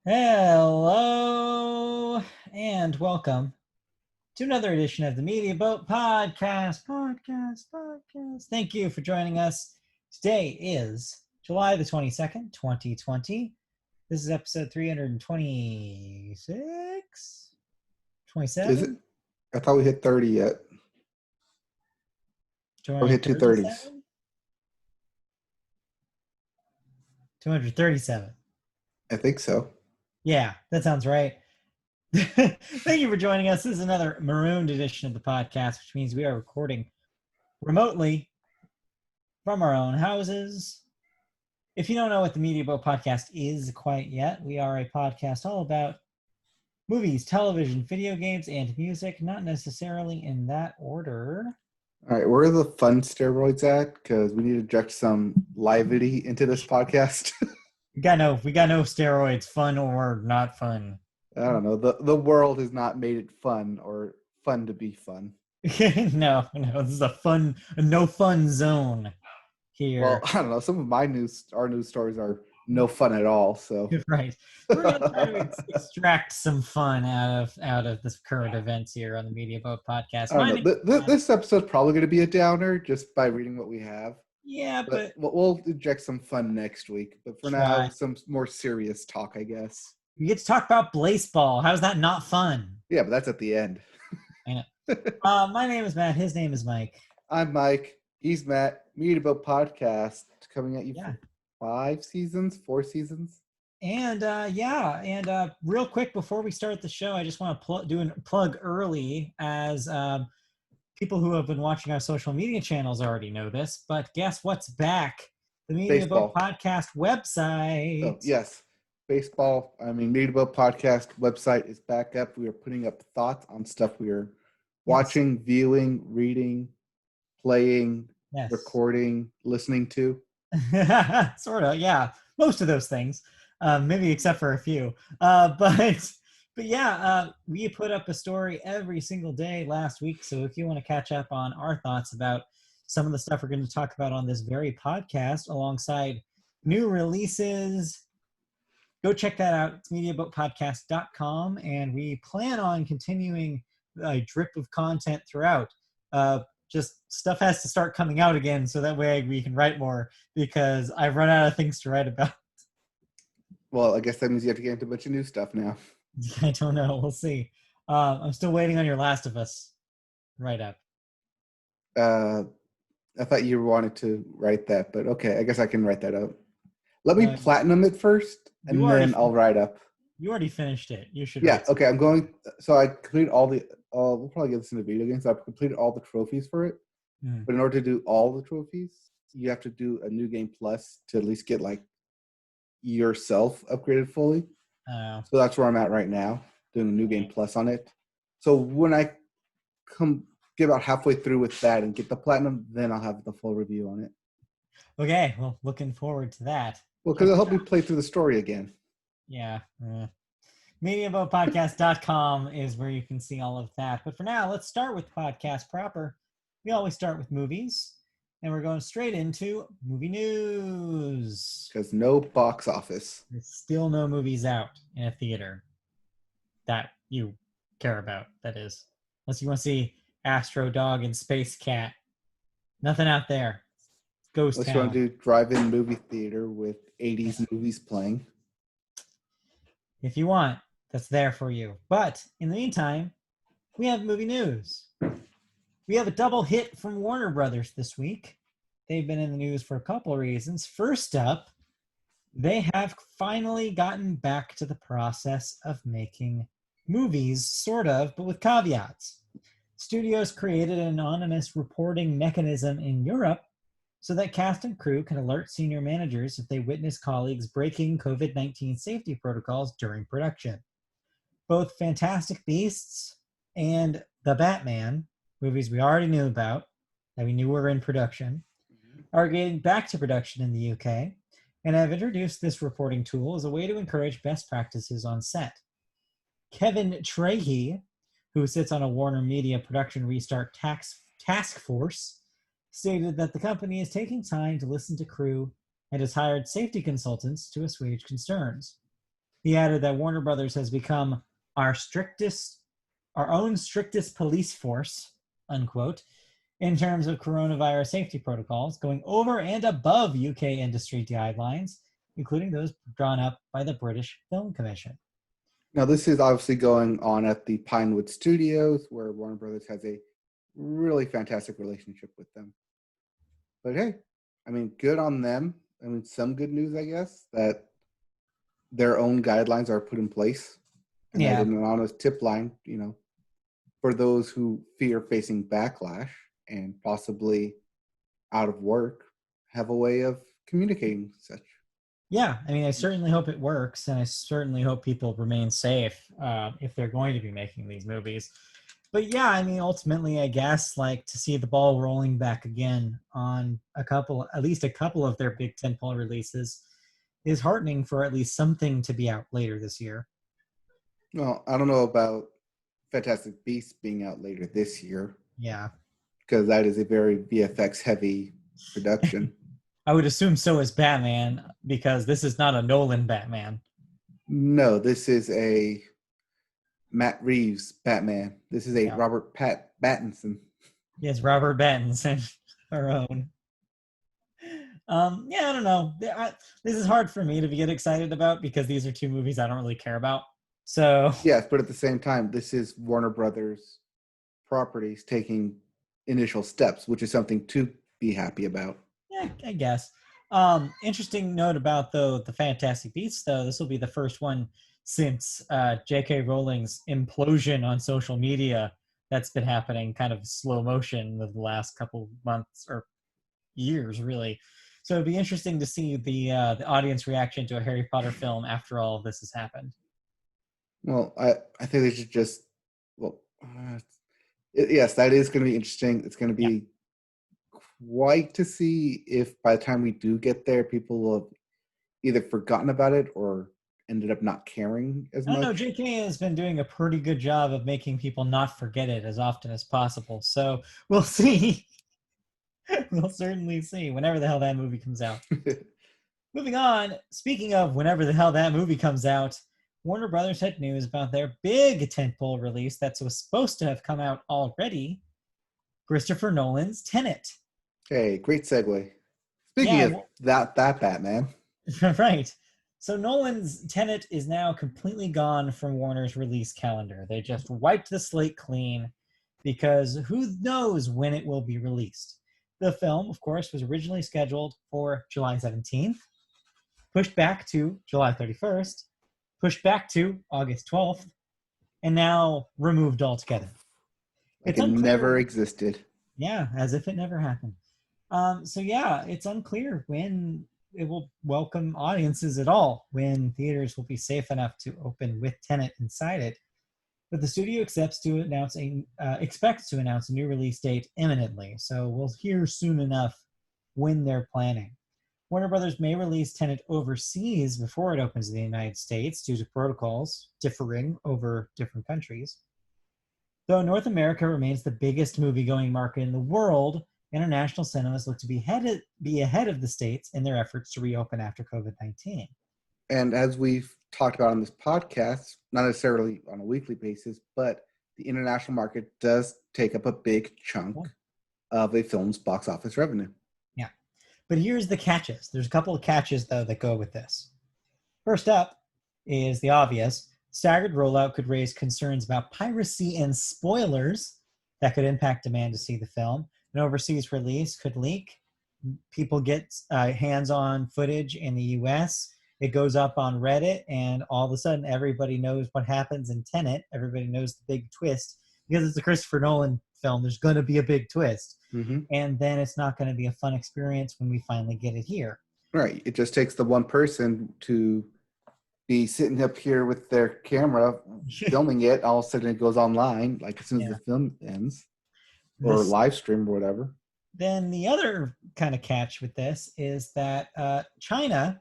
Hello and welcome to another edition of the Media Boat Podcast. Thank you for joining us. Today is July the 22nd, 2020. This is episode 326? Is it? 27? I thought we hit 30 yet. Or we hit 230s. 237. I think so. Yeah, that sounds right. Thank you for joining us. This is another marooned edition of the podcast, which means we are recording remotely from our own houses. If you don't know what the Media Boat Podcast is quite yet, we are a podcast all about movies, television, video games, and music, not necessarily in that order. All right, where are the fun steroids at? Because we need to inject some livity into this podcast. We got no steroids, fun or not fun. I don't know. The world has not made it fun or fun to be fun. no, this is a no fun zone here. Well, I don't know. Some of our news stories are no fun at all. So right, we're gonna try to extract some fun out of this current events here on the Media Boat Podcast. I don't know. This episode's probably going to be a downer just by reading what we have. Yeah, but we'll inject some fun next week. But for now, some more serious talk, I guess. We get to talk about Blaseball. How's that not fun? Yeah, but that's at the end. I know. My name is Matt. His name is Mike. I'm Mike. He's Matt. Media Boat Podcast coming at you for 4 seasons. And real quick before we start the show, I just want to do a plug early as people who have been watching our social media channels already know this, but guess what's back? The Media Boat Podcast website. Oh, yes. Media Boat Podcast website is back up. We are putting up thoughts on stuff we are watching, viewing, reading, playing, recording, listening to. Sort of, yeah. Most of those things, maybe except for a few. We put up a story every single day last week. So if you want to catch up on our thoughts about some of the stuff we're going to talk about on this very podcast alongside new releases, go check that out. It's mediaboatpodcast.com, and we plan on continuing a drip of content throughout. Just stuff has to start coming out again so that way we can write more because I've run out of things to write about. Well, I guess that means you have to get into a bunch of new stuff now. I don't know. We'll see. I'm still waiting on your Last of Us write-up. I thought you wanted to write that, but okay, I guess I can write that up. Let me platinum it first, and then I'll write up. You already finished it. You should. Yeah. Okay. I'm going. So I completed all the. We'll probably get this into video games. So I've completed all the trophies for it. But in order to do all the trophies, you have to do a new game plus to at least get like yourself upgraded fully. So that's where I'm at right now, doing a new game plus on it. So when I get about halfway through with that and get the platinum, then I'll have the full review on it. Okay. Well, looking forward to that. Well, because it'll help me play through the story again. Yeah. MediaBoatPodcast.com is where you can see all of that. But for now, let's start with podcast proper. We always start with movies, and we're going straight into movie news. Because no box office. There's still no movies out in a theater that you care about, that is. Unless you want to see Astro Dog and Space Cat. Nothing out there. Ghost Unless town. you want to do drive-in movie theater with 80s movies playing. If you want, that's there for you. But in the meantime, we have movie news. We have a double hit from Warner Brothers this week. They've been in the news for a couple of reasons. First up, they have finally gotten back to the process of making movies, sort of, but with caveats. Studios created an anonymous reporting mechanism in Europe so that cast and crew can alert senior managers if they witness colleagues breaking COVID-19 safety protocols during production. Both Fantastic Beasts and The Batman, movies we already knew about, that we knew were in production, are getting back to production in the UK and have introduced this reporting tool as a way to encourage best practices on set. Kevin Trahey, who sits on a Warner Media Production Restart task force, stated that the company is taking time to listen to crew and has hired safety consultants to assuage concerns. He added that Warner Brothers has become our own strictest police force, unquote, in terms of coronavirus safety protocols, going over and above UK industry guidelines, including those drawn up by the British Film Commission. Now, this is obviously going on at the Pinewood Studios, where Warner Brothers has a really fantastic relationship with them. But hey, I mean, good on them. I mean, some good news, I guess, that their own guidelines are put in place. And that in an honest tip line, for those who fear facing backlash and possibly out of work, have a way of communicating such. Yeah, I mean, I certainly hope it works, and I certainly hope people remain safe if they're going to be making these movies. But yeah, I mean, ultimately, I guess, like, to see the ball rolling back again on at least a couple of their big tentpole releases is heartening for at least something to be out later this year. Well, I don't know about Fantastic Beasts being out later this year. Yeah. Because that is a very VFX heavy production. I would assume so is Batman, because this is not a Nolan Batman. No, this is a Matt Reeves Batman. This is a Robert Pattinson. Yes, Robert Pattinson, our own. I don't know. This is hard for me to get excited about because these are two movies I don't really care about. So yes, but at the same time, this is Warner Brothers properties taking initial steps, which is something to be happy about. Yeah, I guess. Interesting note about the Fantastic Beasts, though. This will be the first one since J.K. Rowling's implosion on social media that's been happening kind of slow motion the last couple months or years, really. So it'd be interesting to see the audience reaction to a Harry Potter film after all of this has happened. Well, I think they should just, yes, that is going to be interesting. It's going to be quite to see if by the time we do get there, people will have either forgotten about it or ended up not caring as much. I don't know. JK has been doing a pretty good job of making people not forget it as often as possible. So we'll see. We'll certainly see whenever the hell that movie comes out. Moving on, speaking of whenever the hell that movie comes out, Warner Brothers had news about their big tentpole release that was supposed to have come out already, Christopher Nolan's Tenet. Hey, great segue. Speaking of that Batman. Right. So Nolan's Tenet is now completely gone from Warner's release calendar. They just wiped the slate clean because who knows when it will be released. The film, of course, was originally scheduled for July 17th, pushed back to July 31st, pushed back to August 12th, and now removed altogether. Like it never existed. Yeah, as if it never happened. It's unclear when it will welcome audiences at all, when theaters will be safe enough to open with Tenet inside it. But the studio expects to announce a new release date imminently, so we'll hear soon enough when they're planning. Warner Brothers may release Tenet overseas before it opens in the United States due to protocols differing over different countries. Though North America remains the biggest movie-going market in the world, international cinemas look to be ahead of the States in their efforts to reopen after COVID-19. And as we've talked about on this podcast, not necessarily on a weekly basis, but the international market does take up a big chunk of a film's box office revenue. Yeah. But here's the catches. There's a couple of catches, though, that go with this. First up is the obvious. Staggered rollout could raise concerns about piracy and spoilers that could impact demand to see the film. An overseas release could leak. People get hands-on footage in the U.S., it goes up on Reddit, and all of a sudden everybody knows what happens in Tenet. Everybody knows the big twist. Because it's a Christopher Nolan film, there's going to be a big twist. Mm-hmm. And then it's not going to be a fun experience when we finally get it here. Right. It just takes the one person to be sitting up here with their camera filming it. All of a sudden it goes online, like as soon as the film ends, or live stream or whatever. Then the other kind of catch with this is that China,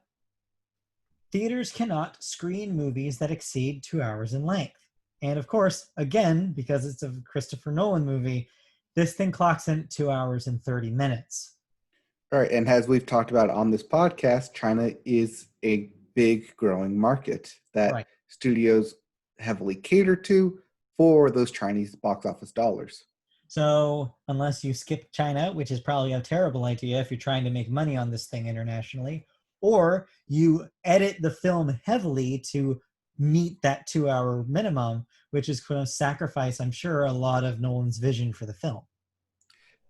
theaters cannot screen movies that exceed 2 hours in length. And of course, again, because it's a Christopher Nolan movie, this thing clocks in at 2 hours and 30 minutes. All right. And as we've talked about on this podcast, China is a big growing market that Right. studios heavily cater to for those Chinese box office dollars. So unless you skip China, which is probably a terrible idea if you're trying to make money on this thing internationally, or you edit the film heavily to meet that 2-hour minimum, which is going to sacrifice, I'm sure, a lot of Nolan's vision for the film.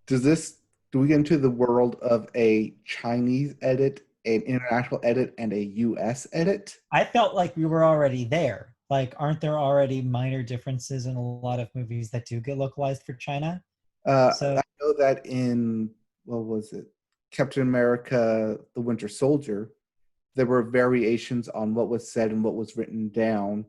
Do we get into the world of a Chinese edit, an international edit, and a US edit? I felt like we were already there. Like, aren't there already minor differences in a lot of movies that do get localized for China? So I know that in, what was it? Captain America, The Winter Soldier, there were variations on what was said and what was written down,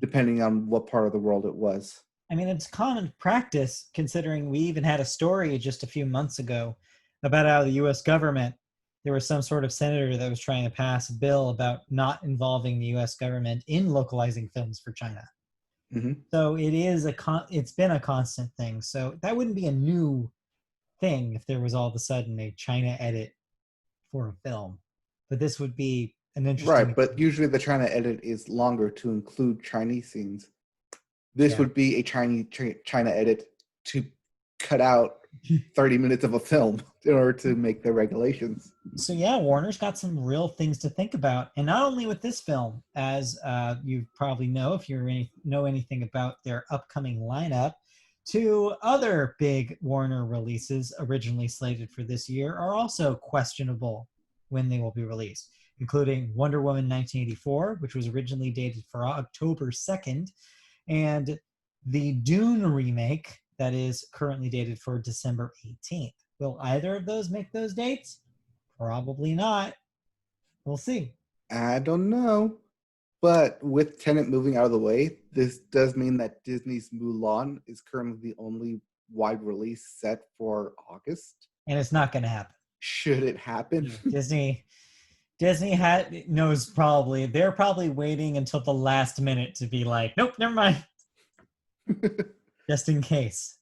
depending on what part of the world it was. I mean, it's common practice considering we even had a story just a few months ago about how the US government, there was some sort of senator that was trying to pass a bill about not involving the US government in localizing films for China. Mm-hmm. So it's been a constant thing. So that wouldn't be a new thing if there was all of a sudden a China edit for a film. But this would be an interesting. Right, but usually the China edit is longer to include Chinese scenes. This would be a China edit to cut out 30 minutes of a film in order to make the regulations. So yeah, Warner's got some real things to think about, and not only with this film, as you probably know if you know anything about their upcoming lineup. Two other big Warner releases originally slated for this year are also questionable when they will be released, including Wonder Woman 1984, which was originally dated for October 2nd, and the Dune remake that is currently dated for December 18th. Will either of those make those dates? Probably not. We'll see. I don't know. But with Tenet moving out of the way, this does mean that Disney's Mulan is currently the only wide release set for August. And it's not going to happen. Should it happen? Disney knows probably. They're probably waiting until the last minute to be like, nope, never mind. Just in case.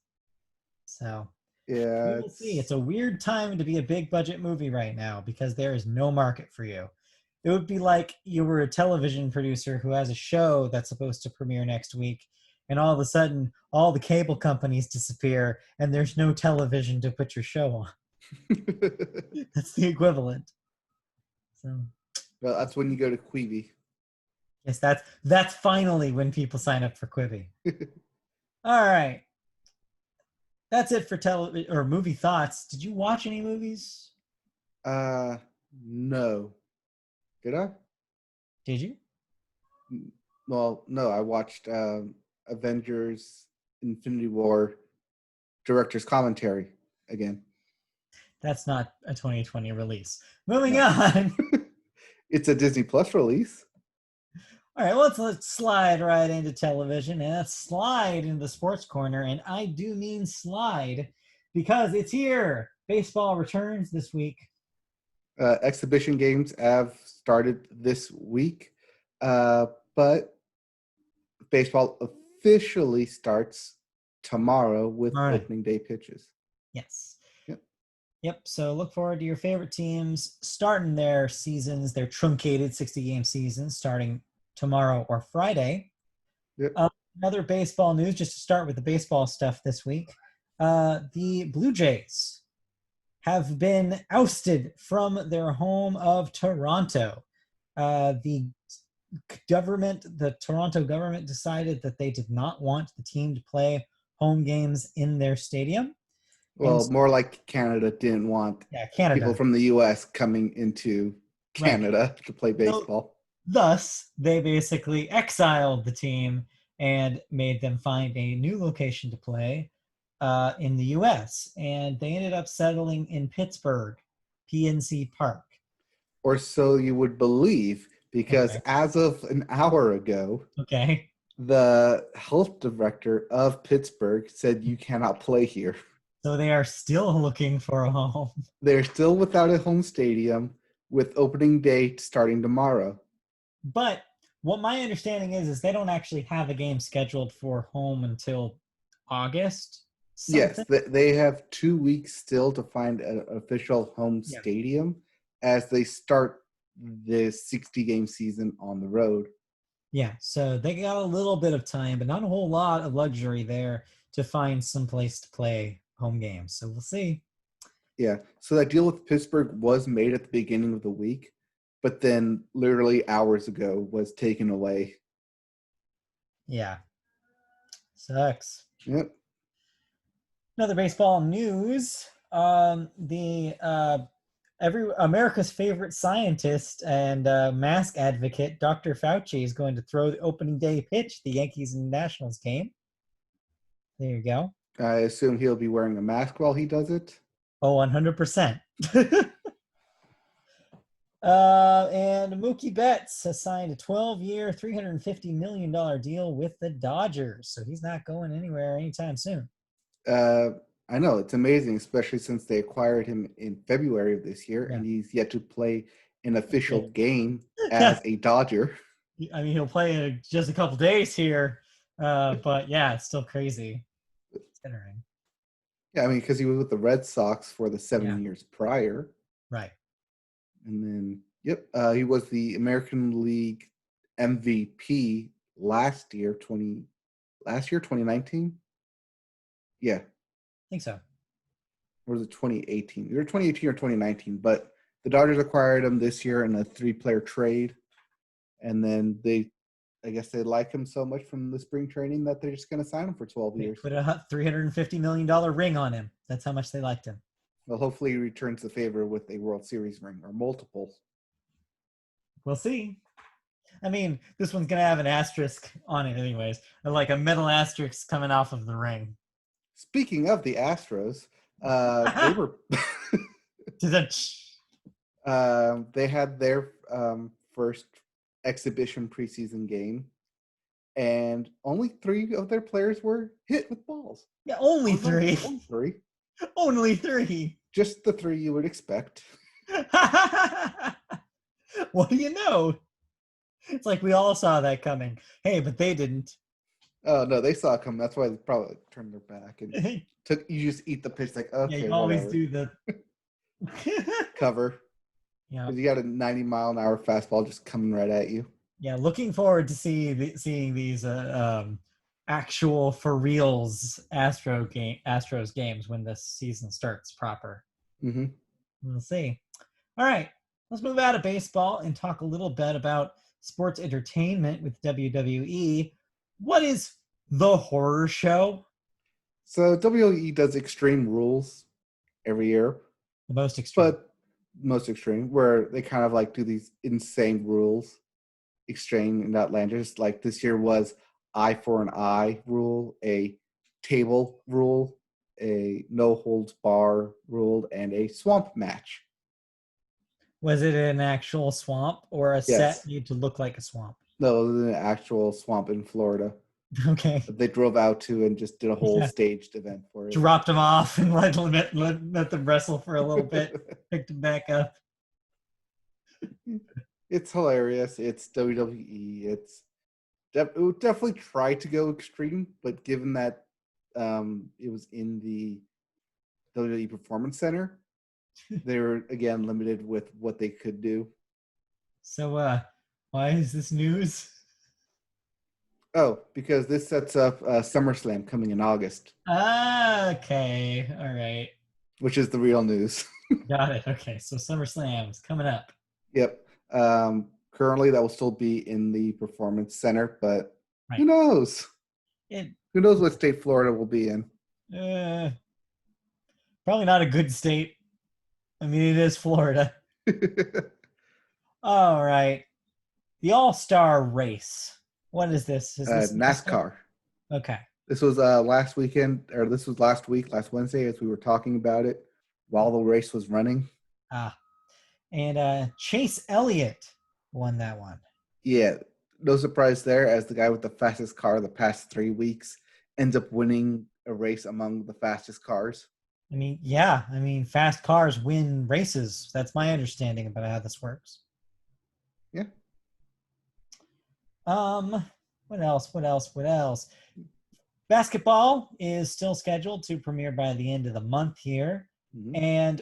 So yeah, we'll see. It's a weird time to be a big budget movie right now because there is no market for you. It would be like you were a television producer who has a show that's supposed to premiere next week, and all of a sudden, all the cable companies disappear, and there's no television to put your show on. That's the equivalent. So, well, that's when you go to Quibi. yes, that's finally when people sign up for Quibi. All right. That's it for movie thoughts. Did you watch any movies? No. Did I? Did you? Well, no. I watched Avengers: Infinity War director's commentary again. That's not a 2020 release. Moving on. It's a Disney Plus release. All right, let's slide right into television and let's slide into the sports corner. And I do mean slide because it's here. Baseball returns this week. Exhibition games have started this week, but baseball officially starts tomorrow with opening day pitches. Yes. Yep. So look forward to your favorite teams starting their seasons, their truncated 60-game seasons, starting tomorrow or Friday. Yep. Another baseball news, just to start with the baseball stuff this week. The Blue Jays have been ousted from their home of Toronto. The Toronto government decided that they did not want the team to play home games in their stadium. Well, more like Canada didn't want people from the U.S. coming into Canada to play baseball. Thus, they basically exiled the team and made them find a new location to play in the U.S. And they ended up settling in Pittsburgh, PNC Park. Or so you would believe, because as of an hour ago, the health director of Pittsburgh said you cannot play here. So they are still looking for a home. They're still without a home stadium with opening day starting tomorrow. But what my understanding is they don't actually have a game scheduled for home until August. Yes, they have 2 weeks still to find an official home stadium as they start this 60-game season on the road. Yeah, so they got a little bit of time, but not a whole lot of luxury there to find some place to play home games. So we'll see. Yeah, so that deal with Pittsburgh was made at the beginning of the week, but then literally hours ago was taken away. Yeah. Sucks. Yep. Another baseball news. America's favorite scientist and mask advocate, Dr. Fauci, is going to throw the opening day pitch the Yankees and Nationals game. There you go. I assume he'll be wearing a mask while he does it. Oh, 100%. And Mookie Betts has signed a 12-year, $350 million deal with the Dodgers. So he's not going anywhere anytime soon. I know, it's amazing, especially since they acquired him in February of this year, and he's yet to play an official game as a Dodger. I mean, he'll play in just a couple days here, but yeah, it's still crazy. Considering. Yeah, I mean, because he was with the Red Sox for the 7 years prior. Right. And then, he was the American League MVP last year, 2019? Yeah. I think so. Or was it 2018? Either 2018 or 2019, but the Dodgers acquired him this year in a 3-player trade. And then I guess they like him so much from the spring training that they're just going to sign him for 12 years. Put a $350 million ring on him. That's how much they liked him. Well, hopefully he returns the favor with a World Series ring or multiple. We'll see. I mean, this one's going to have an asterisk on it anyways. Like a metal asterisk coming off of the ring. Speaking of the Astros, they were... they had their first exhibition preseason game, and only 3 of their players were hit with balls. Yeah, only 3. Only 3. Only 3. Just the 3 you would expect. What do you know? It's like we all saw that coming. Hey, but they didn't. Oh no, they saw it coming. That's why they probably turned their back and you just eat the pitch like, okay, yeah, you always do the cover. Yeah, because you got a 90-mile-an-hour fastball just coming right at you. Yeah, looking forward to seeing these actual for reals Astros games when the season starts proper. Mm-hmm. We'll see. All right, let's move out of baseball and talk a little bit about sports entertainment with WWE. What is the horror show? So WWE does Extreme Rules every year. The most extreme. But most extreme, where they kind of like do these insane rules, extreme and outlandish. Like this year was eye for an eye rule, a table rule, a no holds bar rule, and a swamp match. Was it an actual swamp or a set made to look like a swamp? No, it was an actual swamp in Florida. Okay. That they drove out to and just did a whole staged event for it. Dropped them off and let them wrestle for a little bit. Picked them back up. It's hilarious. It's WWE. It would definitely try to go extreme, but given that it was in the WWE Performance Center, they were again limited with what they could do. So, why is this news? Oh, because this sets up SummerSlam coming in August. Okay, all right. Which is the real news. Got it. Okay, so SummerSlam is coming up. Yep. Currently, that will still be in the Performance Center, but who knows? Who knows what state Florida will be in? Probably not a good state. I mean, it is Florida. All right. The All-Star Race. What is this? Is this NASCAR. Okay. This was last week, last Wednesday, as we were talking about it while the race was running. And Chase Elliott won that one. Yeah, no surprise there, as the guy with the fastest car the past 3 weeks ends up winning a race among the fastest cars. I mean, yeah. I mean, fast cars win races. That's my understanding about how this works. Yeah. What else? Basketball is still scheduled to premiere by the end of the month here. Mm-hmm. And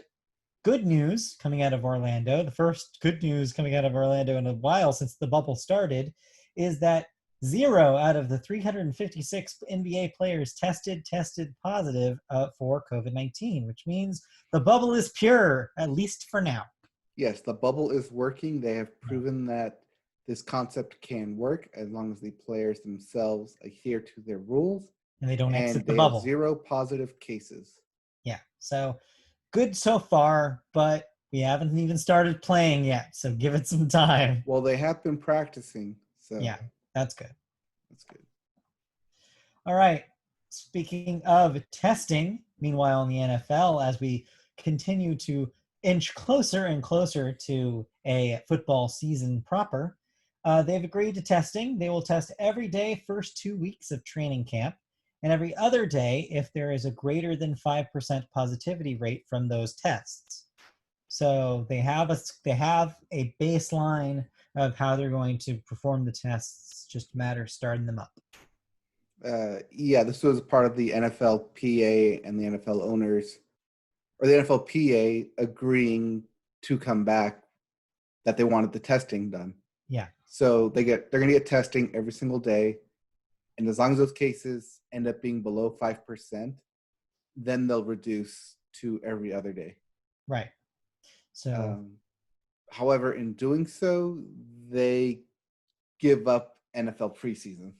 good news coming out of Orlando, the first good news coming out of Orlando in a while since the bubble started, is that 0 out of the 356 NBA players tested positive for COVID-19, which means the bubble is pure, at least for now. Yes, the bubble is working. They have proven that this concept can work as long as the players themselves adhere to their rules. And they don't exit the they bubble. Have 0 positive cases. Yeah, so good so far, but we haven't even started playing yet, so give it some time. Well, they have been practicing, so yeah, that's good. That's good. All right. Speaking of testing, meanwhile in the NFL, as we continue to inch closer and closer to a football season proper, they've agreed to testing. They will test every day first 2 weeks of training camp, and every other day if there is a greater than 5% positivity rate from those tests. So they have a baseline of how they're going to perform the tests, just a matter of starting them up. This was part of the NFLPA and the NFL owners, or the NFLPA agreeing to come back that they wanted the testing done. Yeah. So they're going to get testing every single day, and as long as those cases end up being below 5%, then they'll reduce to every other day. Right. So, however, in doing so, they give up NFL preseason.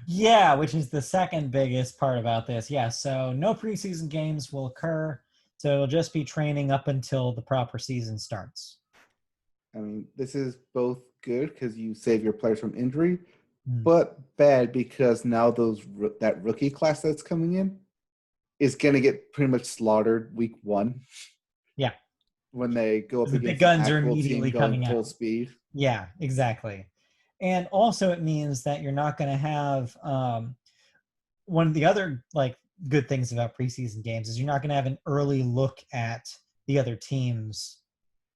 Yeah, which is the second biggest part about this. Yeah, so no preseason games will occur. So it'll just be training up until the proper season starts. I mean, this is both good because you save your players from injury, but bad because now that rookie class that's coming in is going to get pretty much slaughtered week 1. Yeah. When they go up the against big guns an are actual immediately team going coming full out. speed. Yeah, exactly. And also it means that you're not going to have one of the other good things about preseason games is you're not going to have an early look at the other teams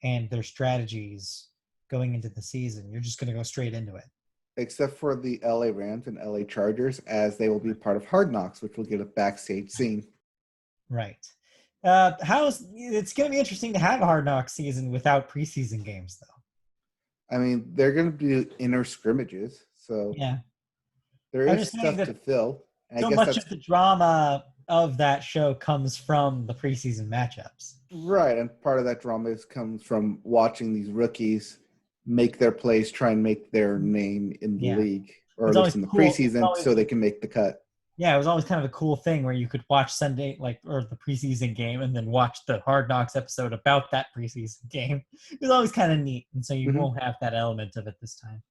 and their strategies going into the season. You're just going to go straight into it. Except for the LA Rams and LA Chargers, as they will be part of Hard Knocks, which will get a backstage scene. Right. It's going to be interesting to have a Hard Knocks season without preseason games, though. I mean, they're going to be inner scrimmages, so yeah, there is stuff to fill. And so much of the drama of that show comes from the preseason matchups. Right, and part of that drama comes from watching these rookies make their plays, try and make their name in the league, or at least in the preseason, so they can make the cut. Yeah, it was always kind of a cool thing where you could watch Sunday, or the preseason game, and then watch the Hard Knocks episode about that preseason game. It was always kind of neat, and so you won't have that element of it this time.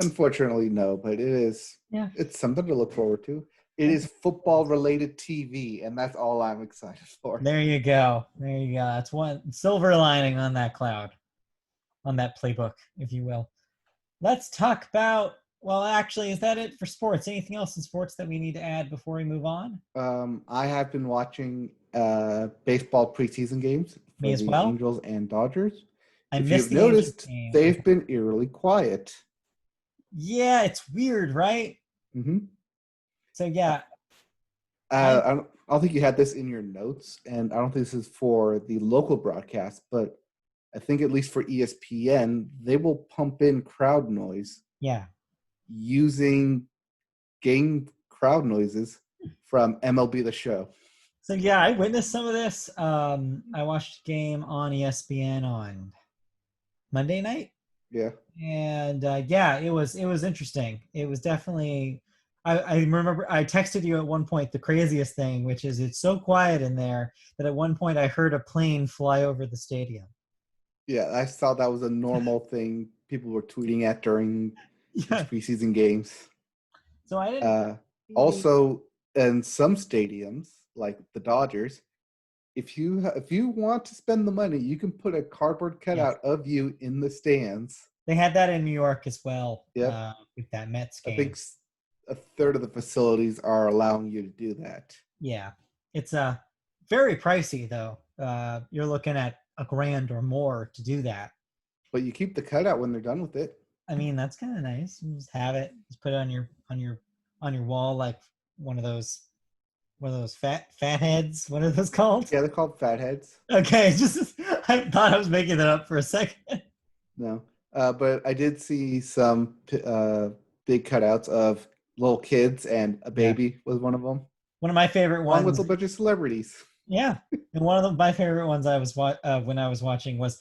Unfortunately, no, but it is. Yeah, it's something to look forward to. It is football-related TV, and that's all I'm excited for. There you go. That's one silver lining on that cloud, on that playbook, if you will. Let's talk about. Well, actually, is that it for sports? Anything else in sports that we need to add before we move on? I have been watching baseball preseason games for the Angels and Dodgers. If you've noticed, they've been eerily quiet. Yeah, it's weird, right? Mm-hmm. So, yeah. I don't think you had this in your notes, and I don't think this is for the local broadcast, but I think at least for ESPN, they will pump in crowd noise. Yeah. Using game crowd noises from MLB The Show. So, yeah, I witnessed some of this. I watched a game on ESPN on Monday night. Yeah. And it was interesting. It was definitely. I remember I texted you at one point the craziest thing, which is it's so quiet in there that at one point I heard a plane fly over the stadium. Yeah, I saw that was a normal thing people were tweeting at during preseason games. So I didn't. Also, in some stadiums, like the Dodgers, if you want to spend the money, you can put a cardboard cutout of you in the stands. They had that in New York as well. Yeah, with that Mets game. I think a third of the facilities are allowing you to do that. Yeah, it's very pricey though. You're looking at $1,000 or more to do that. But you keep the cutout when they're done with it. I mean, that's kind of nice. You just have it. Just put it on your wall like one of those What are those fat heads? What are those called? Yeah, they're called fatheads. Okay, just I thought I was making that up for a second. No, but I did see some big cutouts of little kids, and a Yeah, baby was one of them, one of my favorite along with ones. a bunch of celebrities. Yeah, and one of my favorite ones I was when I was watching was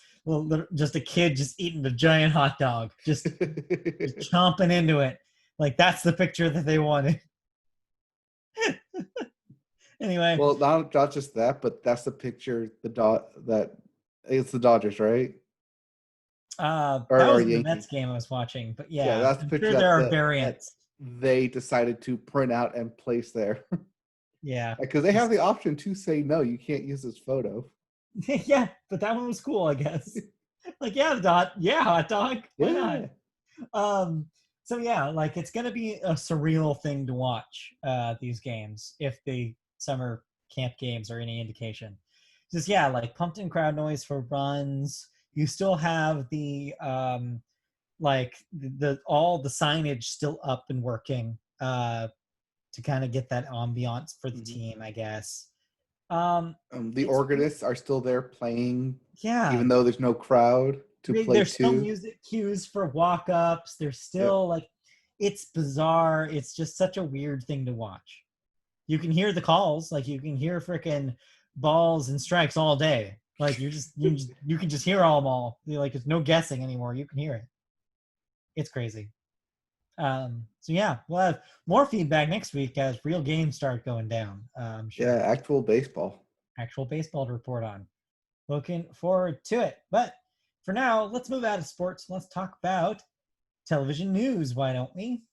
just a kid just eating a giant hot dog, just chomping into it. Like that's the picture that they wanted. Anyway, Well, not just that, but that's the picture that it's the Dodgers, right? that Or was the Mets Yankees. game I was watching, but Yeah, yeah, that's the I'm picture sure there are that variants. they decided to print out and place there. Yeah, Because they have the option to say no, you can't use this photo. yeah, but that one was cool, I guess. Like, yeah, hot dog. Why not? Yeah. So yeah, like it's gonna be a surreal thing to watch these games if the summer camp games are any indication. Just yeah, like pumped in crowd noise for runs. You still have the like the all the signage still up and working to kind of get that ambiance for the team, I guess. The organists are still there playing, Yeah, even though there's no crowd to play there's still to. music cues for walk-ups. There's Yep. still like it's bizarre. It's just such a weird thing to watch. You can hear the calls, like you can hear freaking balls and strikes all day. Like you can just hear them all. Like there's no guessing anymore. You can hear it. It's crazy. So yeah, we'll have more feedback next week as real games start going down. Yeah, Sure, actual baseball. actual baseball to report on. Looking forward to it. But for now, let's move out of sports. Let's talk about television news, why don't we?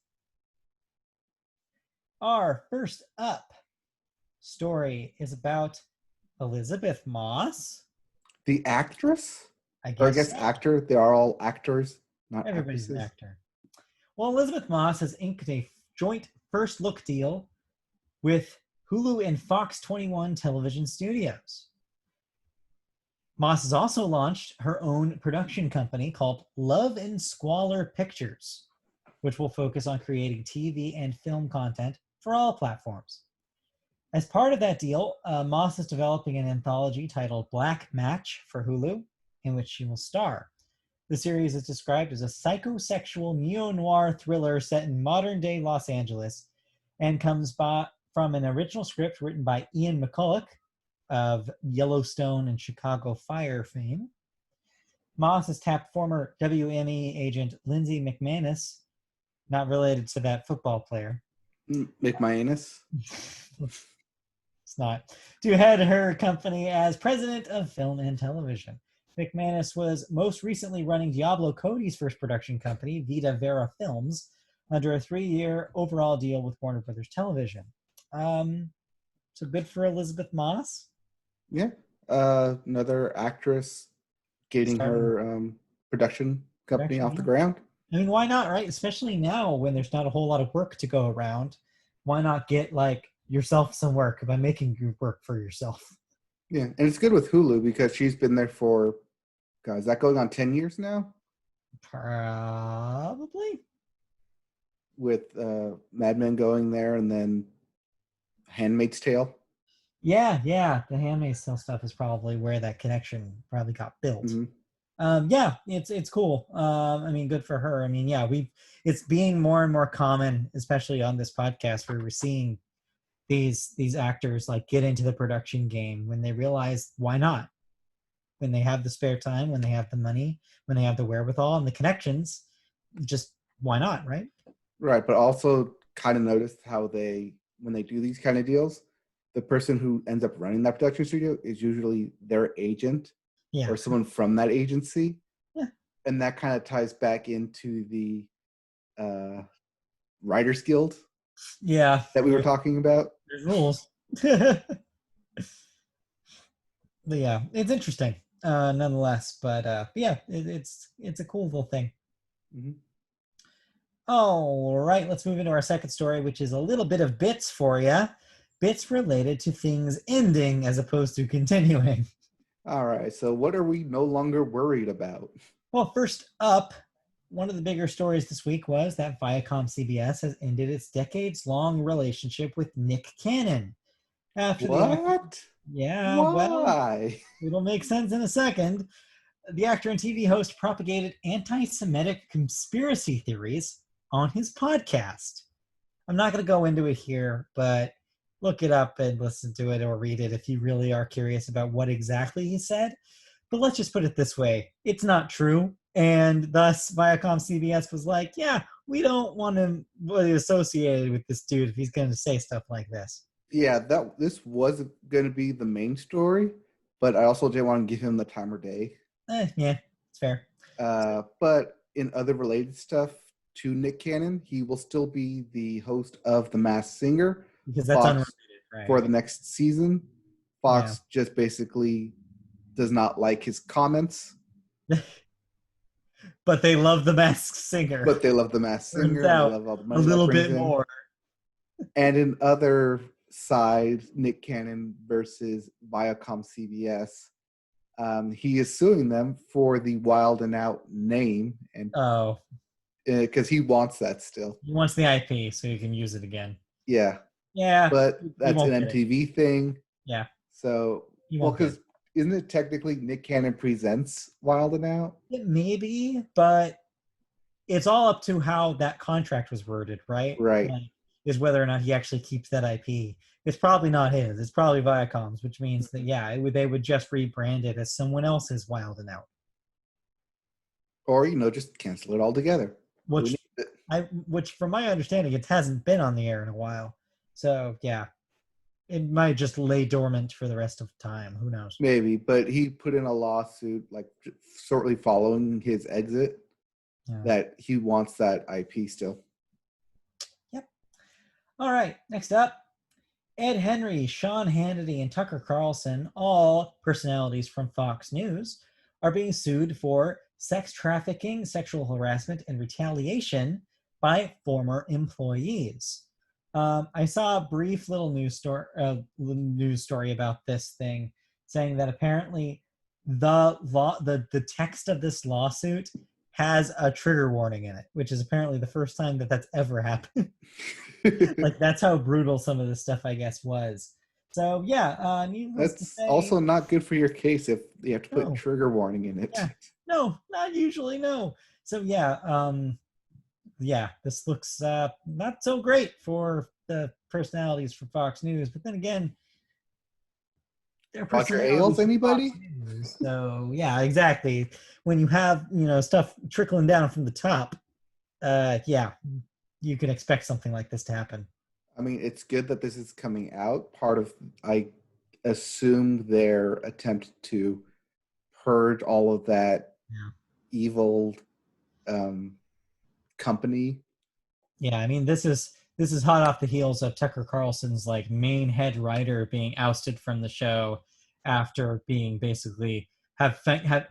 Our first up story is about Elizabeth Moss. The actress? I Or I guess guess so. actor. They are all actors, not Everybody's an actresses. actor. Well, Elizabeth Moss has inked a joint first look deal with Hulu and Fox 21 television studios. Moss has also launched her own production company called Love and Squalor Pictures, which will focus on creating TV and film content for all platforms. As part of that deal, Moss is developing an anthology titled Black Match for Hulu, in which she will star. The series is described as a psychosexual neo-noir thriller set in modern-day Los Angeles and comes from an original script written by Ian McCulloch of Yellowstone and Chicago Fire fame. Moss has tapped former WME agent Lindsay McManus, not related to that football player. McManus. It's not. To head her company as president of film and television. McManus was most recently running Diablo Cody's first production company, Vita Vera Films, under a 3-year overall deal with Warner Brothers Television. So good for Elizabeth Moss. Yeah. Another actress getting her production company off the ground. I mean, why not, right? Especially now when there's not a whole lot of work to go around. Why not get like yourself some work by making your work for yourself? Yeah, and it's good with Hulu because she's been there for, God, is that going on 10 years now? Probably. With Mad Men going there and then Handmaid's Tale. Yeah. The Handmaid's Tale stuff is probably where that connection probably got built. Mm-hmm. Yeah, it's cool. I mean, good for her. I mean, yeah, it's being more and more common, especially on this podcast, where we're seeing these actors like get into the production game when they realize why not, when they have the spare time, when they have the money, when they have the wherewithal and the connections, just why not, right? Right, but also kind of noticed how when they do these kind of deals, the person who ends up running that production studio is usually their agent or someone from that agency. Yeah. And that kind of ties back into the Writers Guild. Yeah. That we were talking about. There's rules. But yeah, it's interesting nonetheless. But yeah, it's a cool little thing. Mm-hmm. All right, let's move into our second story, which is a little bit of bits for you. Bits related to things ending as opposed to continuing. All right, so what are we no longer worried about? Well, first up, one of the bigger stories this week was that ViacomCBS has ended its decades-long relationship with Nick Canon, After the actor, What? yeah, well, Why? it'll make sense in a second. The actor and TV host propagated anti-Semitic conspiracy theories on his podcast. I'm not going to go into it here, but look it up and listen to it or read it if you really are curious about what exactly he said. But let's just put it this way. It's not true. And thus, ViacomCBS was like, yeah, we don't want him associated with this dude if he's going to say stuff like this. Yeah, this was going to be the main story, but I also didn't want to give him the time of day. Yeah, it's fair. But in other related stuff to Nick Canon, he will still be the host of The Masked Singer. Because that's Fox, unrelated, right? for the next season. Fox just basically does not like his comments. But they love The Masked Singer. But they love The Masked Singer. Turns out, they love all the money a little that brings bit in. more. And in other side, Nick Canon versus ViacomCBS, he is suing them for the Wild and Out name, and because he wants that still. He wants the IP so he can use it again. Yeah. Yeah. But that's an MTV thing. Yeah. So, well, because isn't it technically Nick Canon presents Wild and Out? It may be, but it's all up to how that contract was worded, right? Right. Like, is whether or not he actually keeps that IP. It's probably not his. It's probably Viacom's, which means that, they would just rebrand it as someone else's Wild and Out. Or, just cancel it altogether. Which, from my understanding, it hasn't been on the air in a while. So, yeah. It might just lay dormant for the rest of time. Who knows? Maybe, but he put in a lawsuit, like, shortly following his exit, that he wants that IP still. Yep. All right, next up. Ed Henry, Sean Hannity, and Tucker Carlson, all personalities from Fox News, are being sued for sex trafficking, sexual harassment, and retaliation by former employees. I saw a brief little news story about this thing, saying that apparently the text of this lawsuit has a trigger warning in it, which is apparently the first time that's ever happened. Like, that's how brutal some of this stuff, I guess, was. So, yeah. That's also not good for your case if you have to put trigger warning in it. Yeah. No, not usually, no. So, this looks not so great for the personalities for Fox News. But then again, they're Roger Ailes, anybody? News, so, yeah, exactly. When you have, stuff trickling down from the top, you can expect something like this to happen. I mean, it's good that this is coming out. Part of, I assume, their attempt to purge all of that evil company. Yeah, I mean, this is hot off the heels of Tucker Carlson's main head writer being ousted from the show after being basically have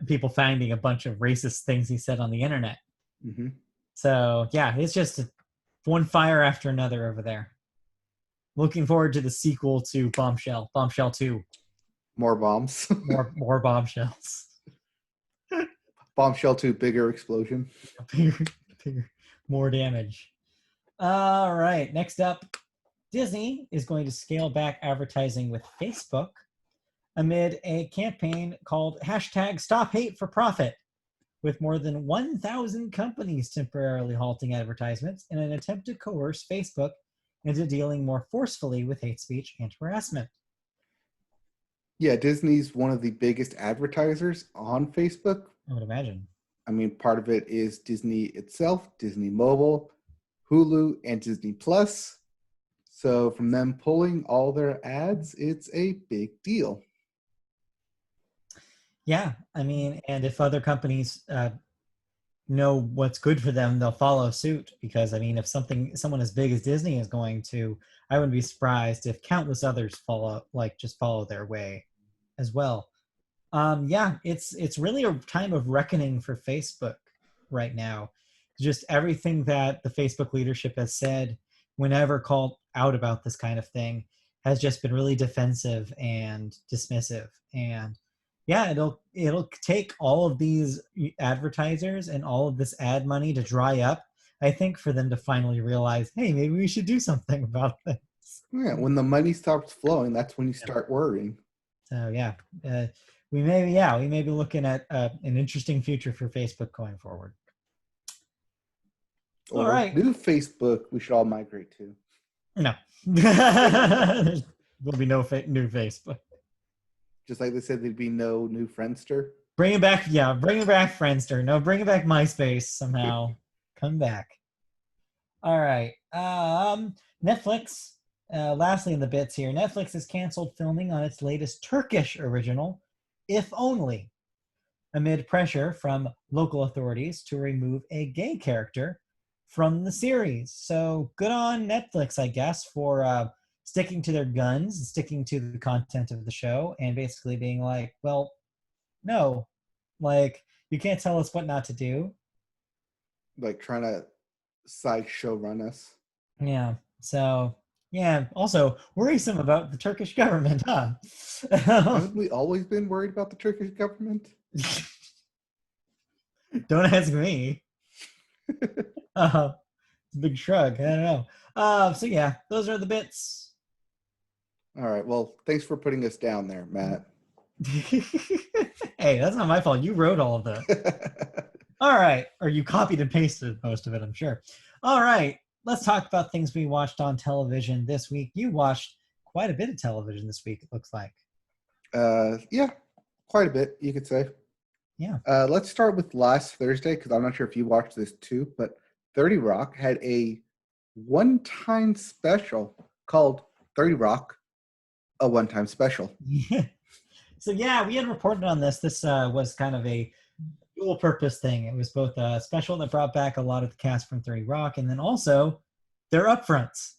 people finding a bunch of racist things he said on the internet. Mm-hmm. So yeah, it's just one fire after another over there. Looking forward to the sequel to Bombshell 2. More bombs. more bombshells. Bombshell 2, bigger explosion. bigger, more damage. All right, next up, Disney is going to scale back advertising with Facebook amid a campaign called #StopHateForProfit, with more than 1,000 companies temporarily halting advertisements in an attempt to coerce Facebook into dealing more forcefully with hate speech and harassment. Yeah, Disney's one of the biggest advertisers on Facebook. I would imagine. I mean, part of it is Disney itself, Disney Mobile, Hulu, and Disney Plus. So from them pulling all their ads, it's a big deal. Yeah, I mean, and if other companies know what's good for them, they'll follow suit. Because, I mean, if someone as big as Disney is going to, I wouldn't be surprised if countless others follow their way as well. It's really a time of reckoning for Facebook right now. Just everything that the Facebook leadership has said, whenever called out about this kind of thing, has just been really defensive and dismissive. And yeah, it'll take all of these advertisers and all of this ad money to dry up, I think, for them to finally realize, hey, maybe we should do something about this. Yeah, when the money stops flowing, that's when you start worrying. So yeah, we may be looking at an interesting future for Facebook going forward. Or All right. new Facebook, we should all migrate to. No. There'll be no new Facebook. Just like they said there'd be no new Friendster. Bring it back. Yeah, bring it back, Friendster. No, bring it back, MySpace somehow. Come back. All right. Netflix. Lastly, in the bits here, Netflix has canceled filming on its latest Turkish original, If Only, amid pressure from local authorities to remove a gay character from the series. So good on Netflix, I guess, for sticking to their guns, sticking to the content of the show, and basically being like, well, no, like, you can't tell us what not to do. Like trying to sideshow run us. Yeah. So, yeah. Also, worrisome about the Turkish government, huh? Haven't we always been worried about the Turkish government? Don't ask me. Big shrug. I don't know. So yeah, those are the bits. All right. Well, thanks for putting us down there, Matt. Hey, that's not my fault. You wrote all of that. All right. Or you copied and pasted most of it, I'm sure. All right. Let's talk about things we watched on television this week. You watched quite a bit of television this week, it looks like. Yeah, quite a bit, you could say. Yeah. Let's start with last Thursday, because I'm not sure if you watched this too, but 30 Rock had a one-time special called 30 Rock, a one-time special. So yeah, we had reported on this. This was kind of a dual purpose thing. It was both a special that brought back a lot of the cast from 30 Rock, and then also their upfronts.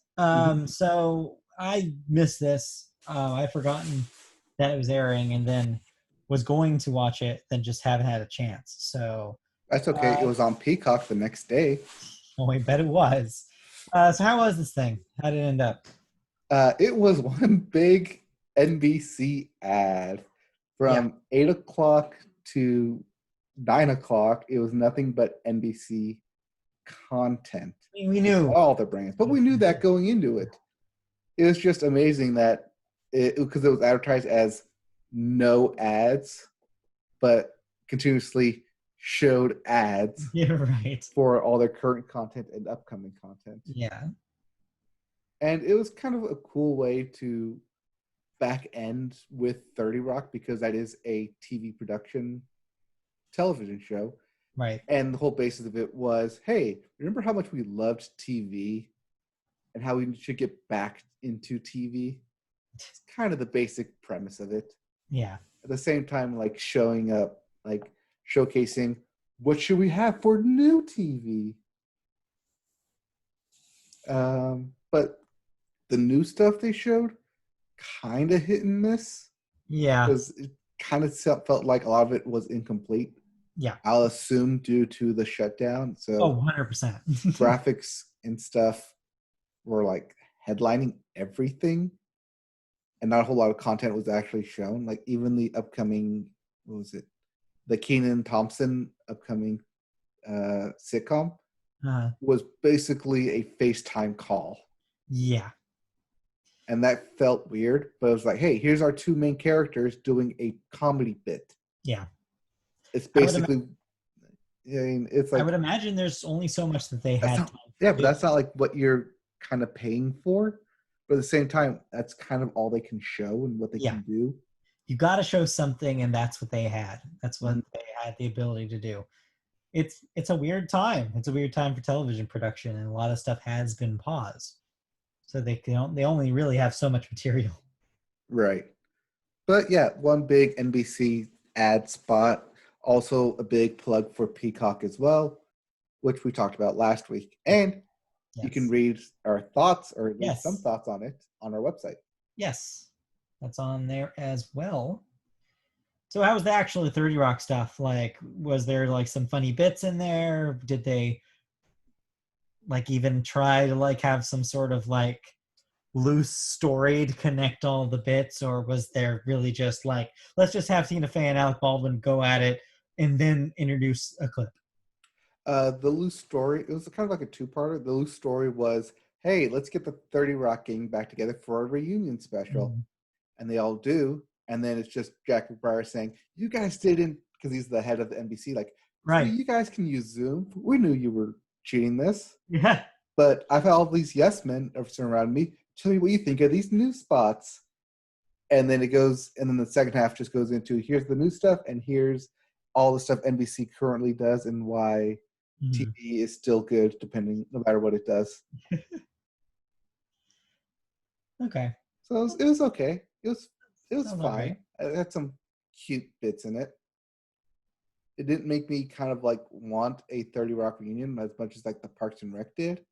So I missed this. I'd forgotten that it was airing, and then was going to watch it, then just haven't had a chance. So that's okay. It was on Peacock the next day. Oh, I bet it was. So how was this thing? How did it end up? It was one big NBC ad from 8 o'clock to 9 o'clock. It was nothing but NBC content. We knew all the brands, but we knew that going into it. It was just amazing that because it was advertised as no ads, but continuously showed ads for all their current content and upcoming content. Yeah. And it was kind of a cool way to back end with 30 Rock, because that is a TV production television show. Right. And the whole basis of it was, hey, remember how much we loved TV and how we should get back into TV? It's kind of the basic premise of it. Yeah. At the same time, like showing up, like showcasing what should we have for new TV. But the new stuff they showed, kind of hit and miss. Yeah. Because it kind of felt like a lot of it was incomplete. Yeah. I'll assume due to the shutdown. So 100%. graphics and stuff were like headlining everything, and not a whole lot of content was actually shown. Like even the upcoming, what was it? The Kenan Thompson upcoming sitcom was basically a FaceTime call. Yeah. And that felt weird, but it was like, hey, here's our two main characters doing a comedy bit. Yeah. It's basically, it's like, I would imagine there's only so much that they had. But that's not like what you're kind of paying for. But at the same time, that's kind of all they can show and what they can do. You got to show something, and that's what they had. That's what they had the ability to do. It's a weird time. It's a weird time for television production, and a lot of stuff has been paused. So they only really have so much material. Right. But yeah, one big NBC ad spot. Also a big plug for Peacock as well, which we talked about last week. And you can read our thoughts, or at least some thoughts on it, on our website. Yes. That's on there as well. So how was the actual 30 Rock stuff? Like, was there like some funny bits in there? Did they like even try to like have some sort of like loose story to connect all the bits, or was there really just like, let's just have Tina Fey and Alec Baldwin go at it and then introduce a clip? The loose story, it was kind of like a two-parter. The loose story was hey, let's get the 30 Rock gang back together for a reunion special. And they all do. And then it's just Jack McBrayer saying, you guys didn't, because he's the head of the NBC, like, Right. so you guys can use Zoom. We knew you were cheating this. Yeah. But I've had all these yes men around me. Tell me what you think of these new spots. And then it goes, and then the second half just goes into here's the new stuff, and here's all the stuff NBC currently does, and why TV is still good, no matter what it does. Okay. So it was okay. It was fine. Right. It had some cute bits in it. It didn't make me kind of like want a 30 Rock reunion as much as like the Parks and Rec did.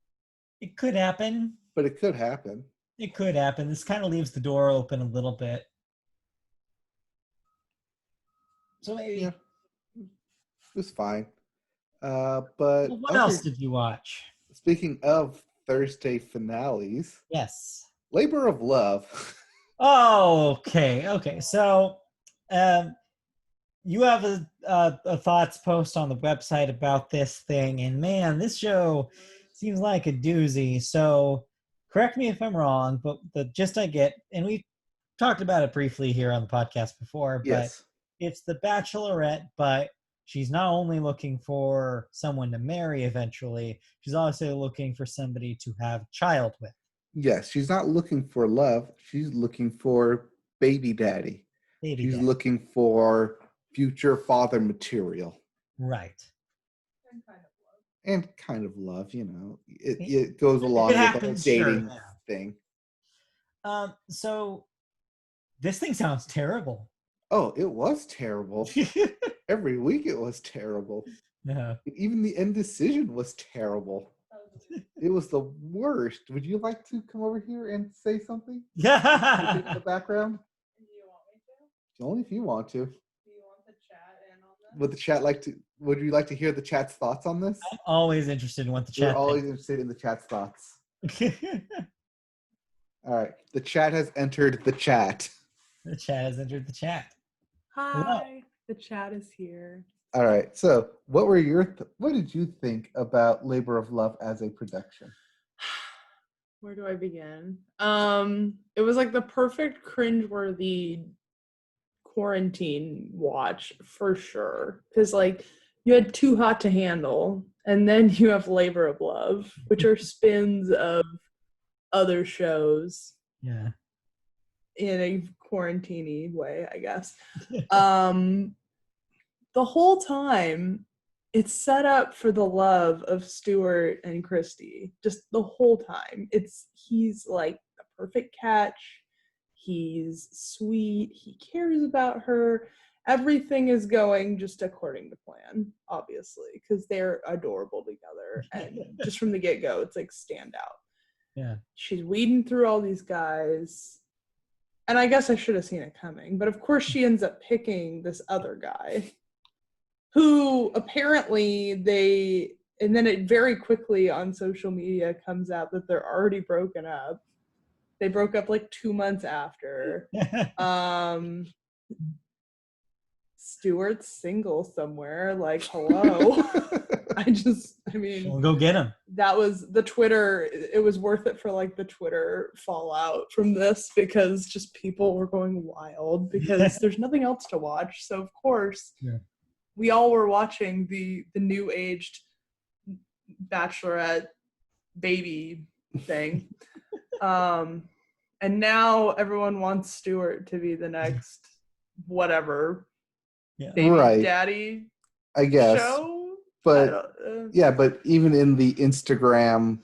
It could happen. But it could happen. It could happen. This kind of leaves the door open a little bit. So maybe. Yeah. It was fine. But what else did you watch? Speaking of Thursday finales. Yes. Labor of Love. Oh, okay. So, you have a thoughts post on the website about this thing, and man, this show seems like a doozy. So, correct me if I'm wrong, but the gist I get, and we talked about it briefly here on the podcast before, Yes. but it's the Bachelorette, but she's not only looking for someone to marry eventually, she's also looking for somebody to have a child with. Yes, she's not looking for love. She's looking for baby daddy. She's looking for future father material. Right. And kind of love, you know. It goes along with the whole dating thing. So this thing sounds terrible. Oh, it was terrible. Every week it was terrible. Yeah. Even the end decision was terrible. It was the worst. Would you like to come over here and say something? Yeah. In the background? Do you want me to? Only if you want to. Do you want the chat in on this? Would you like to hear the chat's thoughts on this? I'm always interested in what the chat We're always interested in the chat's thoughts. All right. The chat has entered the chat. The chat has entered the chat. Hi. Hello. The chat is here. All right. So, what did you think about Labor of Love as a production? Where do I begin? It was like the perfect cringeworthy quarantine watch for sure. Because like you had Too Hot to Handle, and then you have Labor of Love, which are spins of other shows. Yeah. In a quarantine-y way, I guess. The whole time, it's set up for the love of Stuart and Christy. Just the whole time. He's like the perfect catch. He's sweet. He cares about her. Everything is going just according to plan, obviously, because they're adorable together. And just from the get-go, it's like stand out. Yeah. She's weeding through all these guys. And I guess I should have seen it coming. But of course she ends up picking this other guy who apparently and then it very quickly on social media comes out that they're already broken up. They broke up like 2 months after. Stuart's single somewhere. Like, hello. We'll go get him. That was the Twitter. It was worth it for like the Twitter fallout from this because just people were going wild because there's nothing else to watch. So of course, we all were watching the new aged Bachelorette baby thing. And now everyone wants Stuart to be the next whatever baby daddy I guess. show. But but even in the Instagram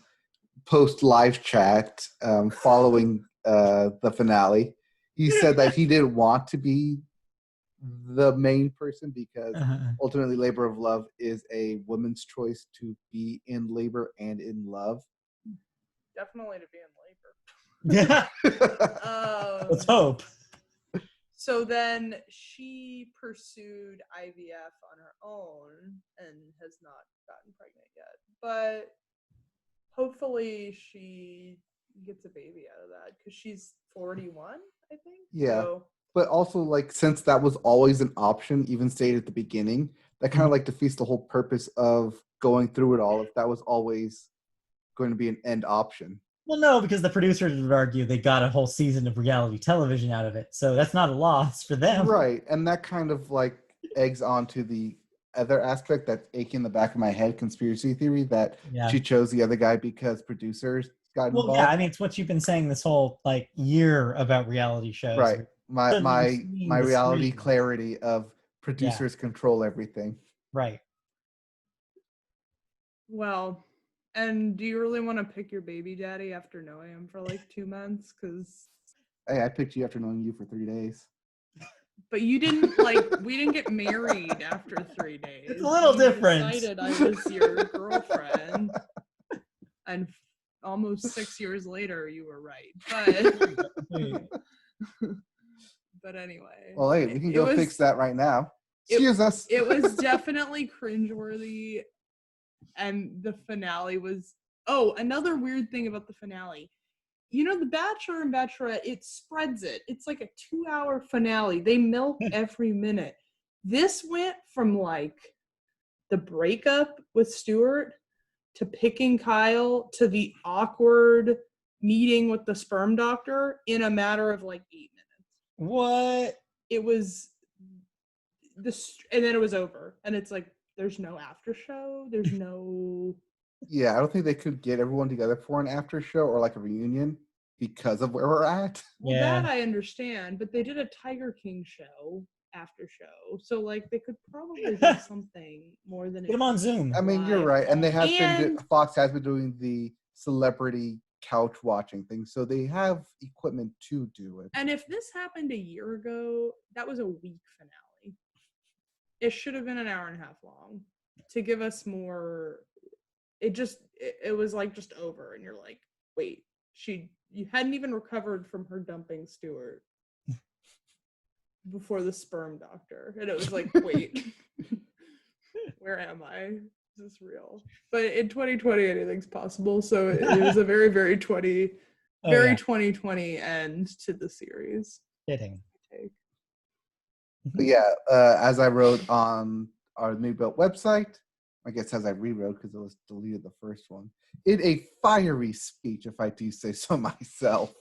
post live chat following the finale, he said that he didn't want to be the main person because ultimately Labor of Love is a woman's choice to be in labor and in love. Definitely to be in labor. Yeah. Let's hope. So then she pursued IVF on her own and has not gotten pregnant yet. But hopefully she gets a baby out of that because she's 41, I think. Yeah. So, but also, like, since that was always an option, even stated at the beginning, that kind of like defeats the whole purpose of going through it all if that was always going to be an end option. Well, no, because the producers would argue they got a whole season of reality television out of it, so that's not a loss for them. Right, and that kind of like eggs onto the other aspect that's aching in the back of my head, conspiracy theory, that she chose the other guy because producers got involved. Well, yeah, I mean, it's what you've been saying this whole like year about reality shows. Right. My reality screen. clarity of producers control everything. Right. Well, and do you really want to pick your baby daddy after knowing him for like 2 months? Because hey, I picked you after knowing you for 3 days. But you didn't we didn't get married after 3 days. It's a little different. Decided I was your girlfriend, and almost 6 years later, you were right. But anyway. Well, hey, we can go fix that right now. Excuse us. It was definitely cringeworthy, and the finale was. Oh, another weird thing about the finale. You know, The Bachelor and Bachelorette, it spreads it. It's like a 2-hour finale. They milk every minute. This went from like the breakup with Stuart to picking Kyle to the awkward meeting with the sperm doctor in a matter of like 8 minutes. What? It was this, and then it was over. And it's like, there's no after show. There's no. Yeah, I don't think they could get everyone together for an after show or like a reunion because of where we're at. Well, that I understand, but they did a Tiger King show after show, so like they could probably do something more than get them on Zoom. I mean, you're right, and they have been. Fox has been doing the celebrity couch watching thing, so they have equipment to do it. And if this happened a year ago, that was a weak finale. It should have been an hour and a half long to give us more. It was like just over, and you're like, wait, you hadn't even recovered from her dumping Stuart before the sperm doctor, and it was like, wait, where am I? Is this real? But in 2020, anything's possible. So it was a very, very 2020 end to the series. Fitting. But yeah, as I wrote on our New Built website, I guess as I rewrote because it was deleted the first one, in a fiery speech, if I do say so myself.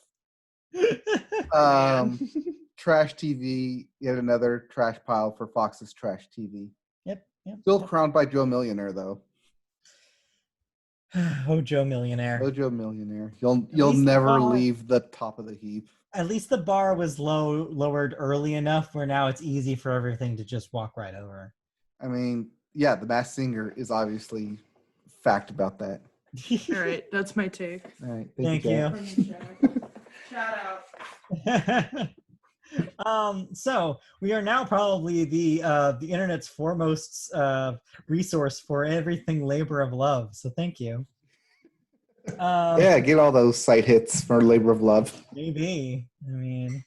Trash TV, yet another trash pile for Fox's trash TV. Yep. Still crowned by Joe Millionaire, though. Oh, Joe Millionaire. Oh, Joe Millionaire. You'll never leave the top of the heap. At least the bar was lowered early enough where now it's easy for everything to just walk right over. I mean, yeah, the Masked Singer is obviously fact about that. All right, that's my take. All right, thank you. Shout out. So we are now probably the internet's foremost resource for everything labor of love. So thank you. Yeah, get all those site hits for labor of love. Maybe. I mean,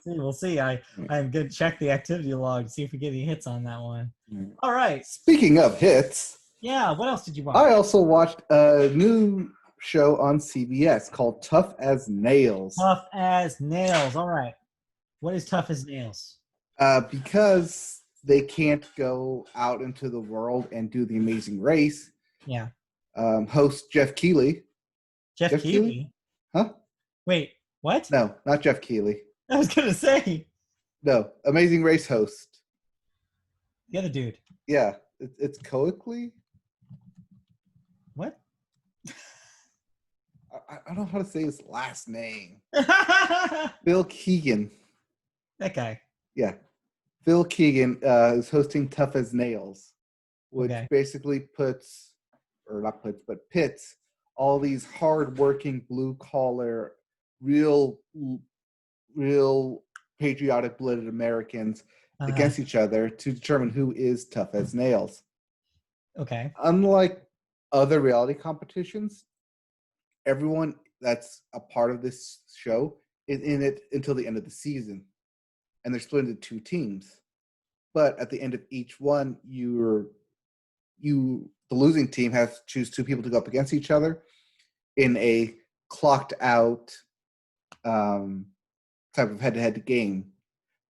we'll see. I'm going to check the activity log to see if we get any hits on that one. All right. Speaking of hits. Yeah, what else did you watch? I also watched a new show on CBS called Tough as Nails. Tough as Nails. All right. What is Tough as Nails? Because they can't go out into the world and do The Amazing Race. Yeah. Host Jeff Keighley. Jeff Keighley? Huh? Wait, what? No, not Jeff Keighley. I was going to say. No, Amazing Race host. The other dude. Yeah, it's Coakley. What? I don't know how to say his last name. Phil Keegan. That guy. Yeah. Phil Keegan is hosting Tough as Nails, which basically pits all these hard-working, blue-collar, real patriotic-blooded Americans against each other to determine who is tough as nails. Okay. Unlike other reality competitions, everyone that's a part of this show is in it until the end of the season. And they're split into 2 teams. But at the end of each one, the losing team has to choose 2 people to go up against each other in a clocked out type of head-to-head game,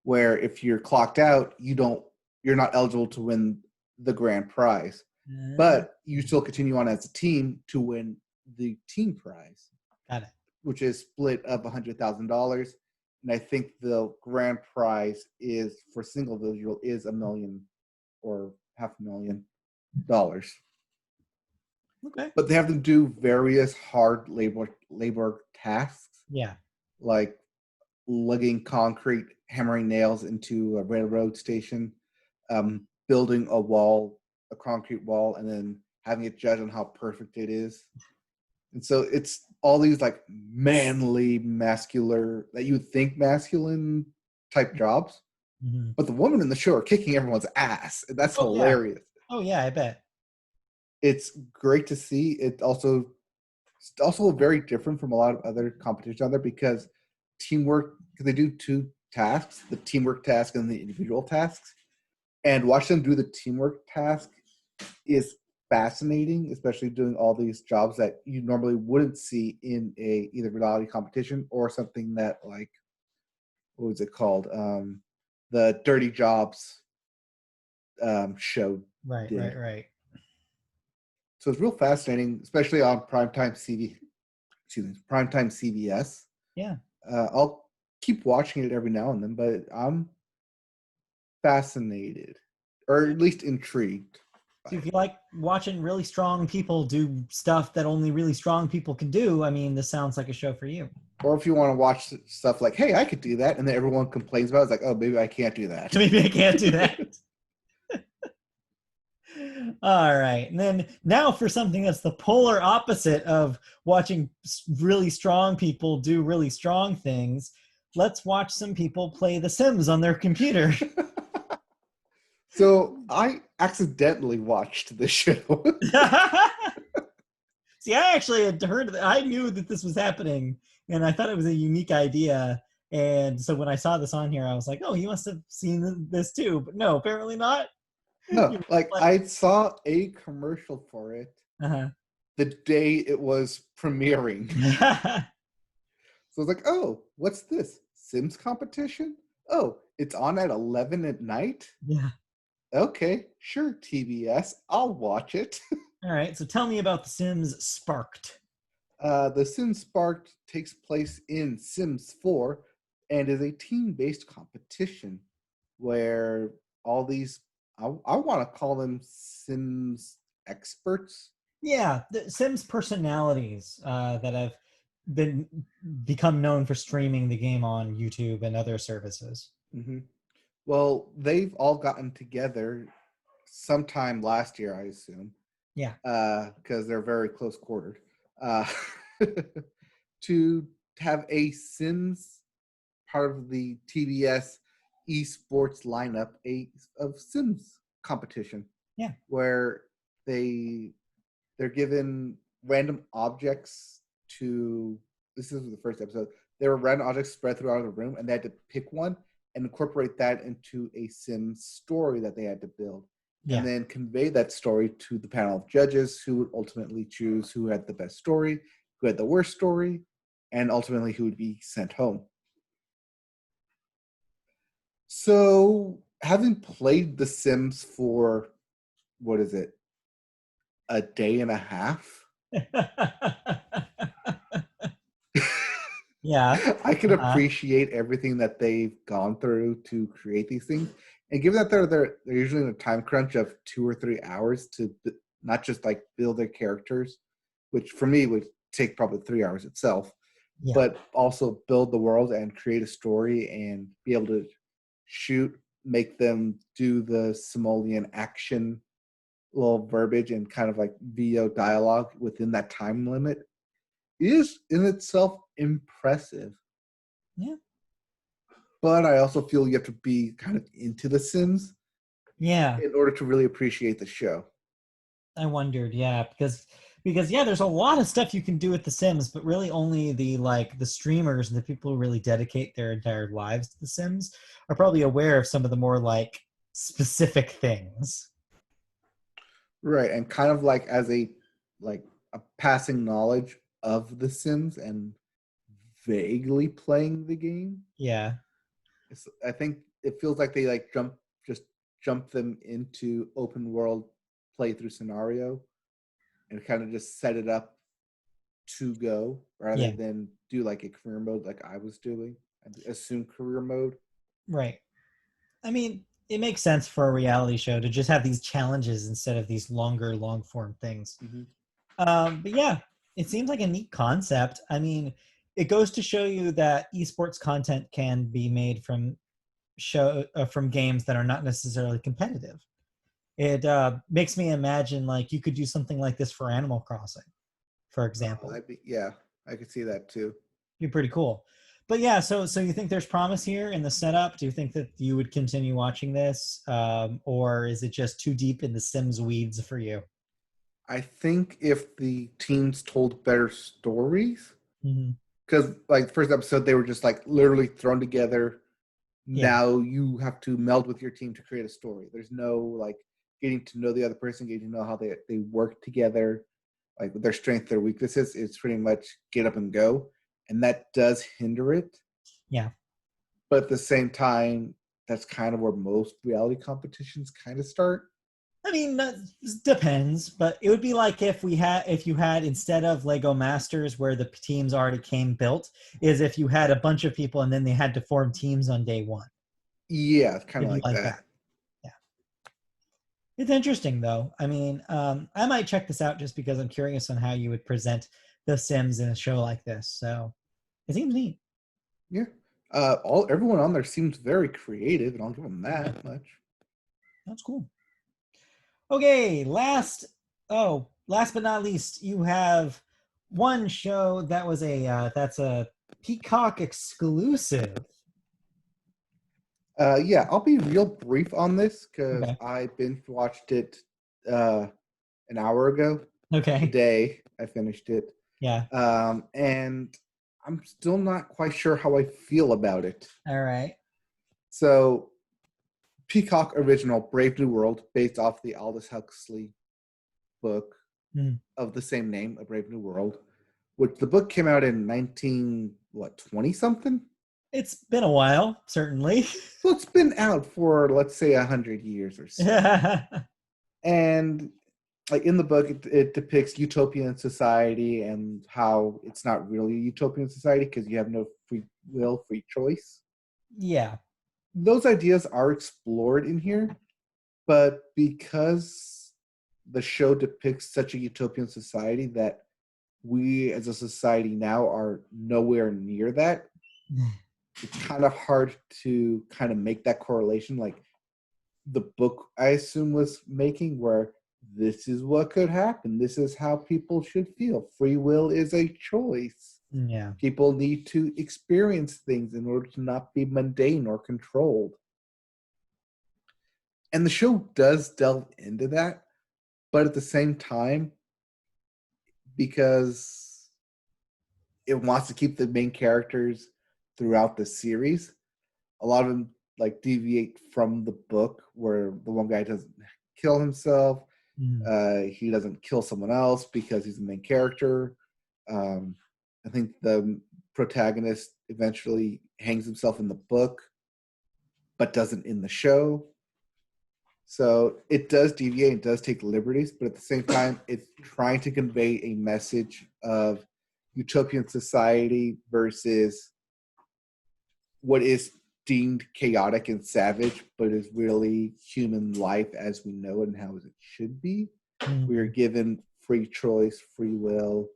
where if you're clocked out, you're not eligible to win the grand prize. But you still continue on as a team to win the team prize. Got it. which is split up $100,000. And I think the grand prize is for single individual is $1 million or $500,000. Okay. But they have them do various hard labor tasks, Yeah. like lugging concrete, hammering nails into a railroad station, building a concrete wall, and then having it judged on how perfect it is. And so it's all these like manly, muscular, that you would think masculine type jobs. Mm-hmm. But the women in the show are kicking everyone's ass. And that's hilarious. Yeah. Oh yeah, I bet. It's great to see. It's also very different from a lot of other competitions out there because teamwork, because they do two tasks, the teamwork task and the individual tasks. And watch them do the teamwork task is fascinating, especially doing all these jobs that you normally wouldn't see in a either reality competition or something that like, what was it called? The Dirty Jobs show. Right. So it's real fascinating, especially on primetime CBS. Yeah. I'll keep watching it every now and then, but I'm fascinated, or at least intrigued. So if you like watching really strong people do stuff that only really strong people can do, I mean, this sounds like a show for you. Or if you want to watch stuff like, hey, I could do that, and then everyone complains about it, it's like, oh, maybe I can't do that. Maybe I can't do that. All right. And then now for something that's the polar opposite of watching really strong people do really strong things, let's watch some people play The Sims on their computer. So I accidentally watched the show. See, I actually had heard that. I knew that this was happening, and I thought it was a unique idea. And so when I saw this on here, I was like, oh, you must have seen this too. But no, apparently not. No, like I saw a commercial for it the day it was premiering. So I was like, oh, what's this? Sims competition? Oh, it's on at 11 at night? Yeah. Okay, sure, TBS. I'll watch it. All right, so tell me about The Sims Sparked. The Sims Sparked takes place in Sims 4 and is a team-based competition where all these, I want to call them Sims experts. Yeah, the Sims personalities that have become known for streaming the game on YouTube and other services. Mm-hmm. Well, they've all gotten together sometime last year, I assume. Yeah. Because they're very close quartered. To have a Sims part of the TBS esports lineup, of Sims competition. Yeah. Where they're given random objects to. This is the first episode. There were random objects spread throughout the room, and they had to pick one and incorporate that into a Sims story that they had to build. Yeah. And then convey that story to the panel of judges who would ultimately choose who had the best story, who had the worst story, and ultimately who would be sent home. So, having played The Sims for, what is it, a day and a half? Yeah. I can appreciate everything that they've gone through to create these things. And given that they're usually in a time crunch of 2 or 3 hours to not just like build their characters, which for me would take probably 3 hours itself, but also build the world and create a story and be able to shoot, make them do the simoleon action, little verbiage and kind of like VO dialogue within that time limit is in itself impressive. Yeah. But I also feel you have to be kind of into The Sims. Yeah. In order to really appreciate the show. I wondered, yeah, because yeah, there's a lot of stuff you can do with The Sims, but really only the streamers and the people who really dedicate their entire lives to The Sims are probably aware of some of the more like specific things. Right, and kind of like as a passing knowledge of The Sims and vaguely playing the game. Yeah. I think it feels like they jump them into open world playthrough scenario and kind of just set it up to go rather Yeah. than do like a career mode like I was doing. I assume career mode. Right. I mean, it makes sense for a reality show to just have these challenges instead of these longer, long form things. Mm-hmm. But yeah, it seems like a neat concept. I mean, it goes to show you that esports content can be made from from games that are not necessarily competitive. It makes me imagine like you could do something like this for Animal Crossing, for example. Yeah, I could see that too. Be pretty cool. But yeah, so you think there's promise here in the setup? Do you think that you would continue watching this, or is it just too deep in the Sims weeds for you? I think if the teams told better stories, Mm-hmm. because like the first episode they were just like literally thrown together. Yeah. Now you have to meld with your team to create a story. There's no like getting to know the other person, getting to know how they work together, like their strengths, their weaknesses. It's pretty much get up and go, and that does hinder it. Yeah. But at the same time, that's kind of where most reality competitions kind of start. I mean, that depends, but it would be like if you had instead of Lego Masters where the teams already came built, is if you had a bunch of people and then they had to form teams on day one. Yeah, it's kind of It'd be like like that. Yeah. It's interesting though. I mean, I might check this out just because I'm curious on how you would present The Sims in a show like this. So it seems neat. Yeah. Everyone on there seems very creative, and I'll give them that much. That's cool. Okay, last but not least, you have one show that was that's a Peacock exclusive. Yeah, I'll be real brief on this because Okay. I binge watched it an hour ago. Okay. Today I finished it. Yeah. And I'm still not quite sure how I feel about it. All right. So, Peacock original Brave New World, based off the Aldous Huxley book of the same name, A Brave New World, which the book came out in 20 something. It's been a while, certainly. So it's been out for, let's say, 100 years or so. And like in the book, it depicts utopian society and how it's not really a utopian society because you have no free will, free choice. Yeah. Those ideas are explored in here, but because the show depicts such a utopian society that we as a society now are nowhere near that, it's kind of hard to kind of make that correlation like the book I assume was making, where this is what could happen. This is how people should feel. Free will is a choice. Yeah. People need to experience things in order to not be mundane or controlled. And the show does delve into that, but at the same time, because it wants to keep the main characters throughout the series, a lot of them like deviate from the book, where the one guy doesn't kill himself. He doesn't kill someone else because he's the main character. I think the protagonist eventually hangs himself in the book, but doesn't in the show. So it does deviate, it does take liberties, but at the same time, it's trying to convey a message of utopian society versus what is deemed chaotic and savage, but is really human life as we know it and how it should be. We are given free choice, free will,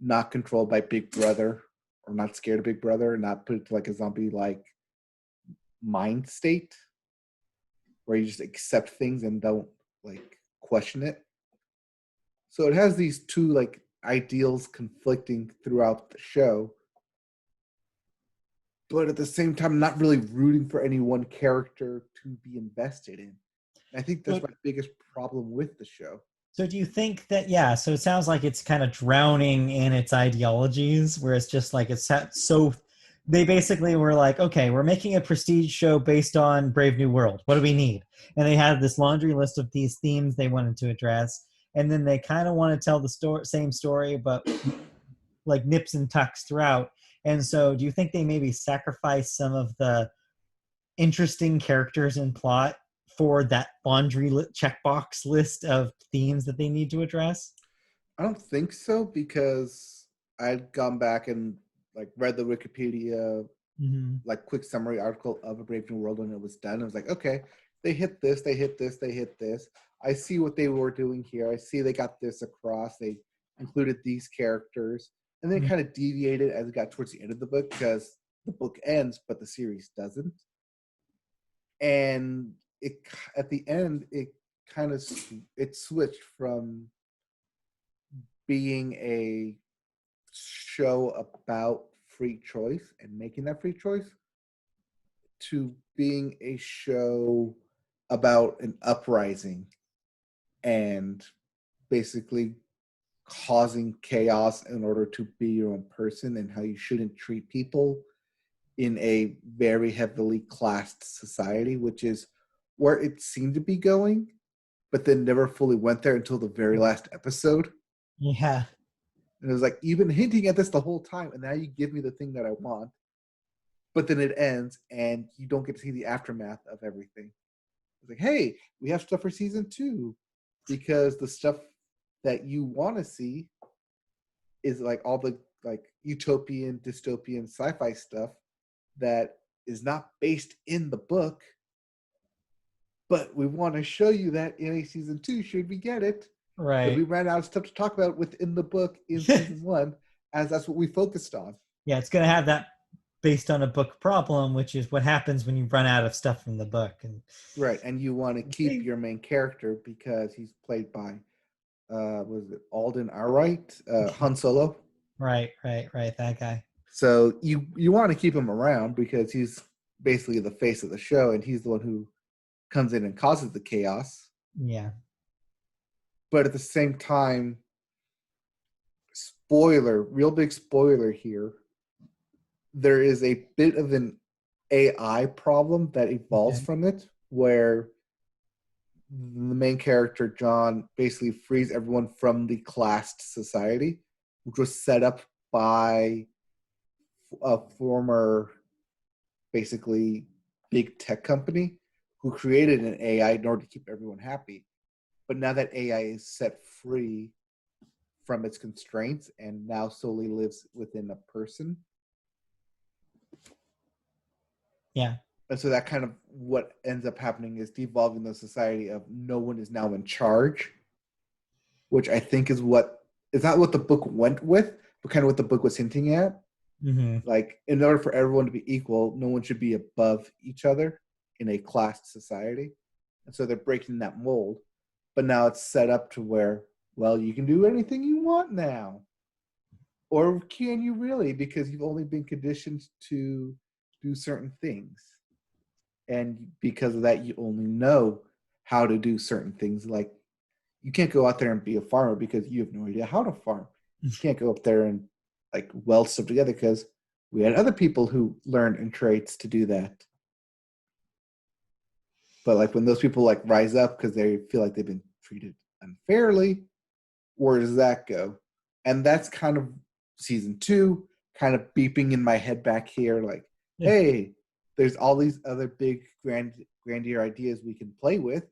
not controlled by Big Brother, or not scared of Big Brother, not put into like a zombie-like mind state where you just accept things and don't like question it. So it has these two like ideals conflicting throughout the show, but at the same time not really rooting for any one character to be invested in. I think that's my biggest problem with the show. So do you think that, so it sounds like it's kind of drowning in its ideologies, where it's just like it's so they basically were like, okay, we're making a prestige show based on Brave New World. What do we need? And they had this laundry list of these themes they wanted to address. And then they kind of want to tell the same story, but like nips and tucks throughout. And so do you think they maybe sacrifice some of the interesting characters and plot for that laundry checkbox list of themes that they need to address? I don't think so, because I'd gone back and like read the Wikipedia Mm-hmm. like quick summary article of A Brave New World when it was done. I was like, okay, they hit this, they hit this, they hit this. I see what they were doing here. I see they got this across. They included these characters, and then kind of deviated as it got towards the end of the book because the book ends, but the series doesn't. And it at the end, it kind of it switched from being a show about free choice and making that free choice to being a show about an uprising and basically causing chaos in order to be your own person and how you shouldn't treat people in a very heavily classed society, which is where it seemed to be going, but then never fully went there until the very last episode. Yeah. And it was like, you've been hinting at this the whole time, and now you give me the thing that I want. But then it ends, and you don't get to see the aftermath of everything. It's like, hey, we have stuff for season 2, because the stuff that you want to see is like all the like utopian, dystopian, sci-fi stuff that is not based in the book. But we want to show you that in a season 2, should we get it? Right. Because we ran out of stuff to talk about within the book in season 1, as that's what we focused on. Yeah, it's going to have that based on a book problem, which is what happens when you run out of stuff from the book. And right, and you want to keep your main character because he's played by, was it Alden Ehrenreich, Han Solo? Right, that guy. So you want to keep him around because he's basically the face of the show, and he's the one who comes in and causes the chaos. Yeah. But at the same time, real big spoiler here, there is a bit of an AI problem that evolves from it, where the main character, John, basically frees everyone from the classed society, which was set up by a former, basically, big tech company who created an AI in order to keep everyone happy. But now that AI is set free from its constraints and now solely lives within a person. Yeah. And so that kind of what ends up happening is devolving the society of no one is now in charge, which I think is not what the book went with, but kind of what the book was hinting at. Mm-hmm. Like, in order for everyone to be equal, no one should be above each other in a classed society. And so they're breaking that mold. But now it's set up to where, well, you can do anything you want now. Or can you really? Because you've only been conditioned to do certain things. And because of that, you only know how to do certain things. Like, you can't go out there and be a farmer because you have no idea how to farm. You can't go up there and like weld stuff together because we had other people who learned in trades to do that. But like when those people like rise up because they feel like they've been treated unfairly, where does that go? And that's kind of season 2, kind of beeping in my head back here, like, hey, there's all these other big grandeur ideas we can play with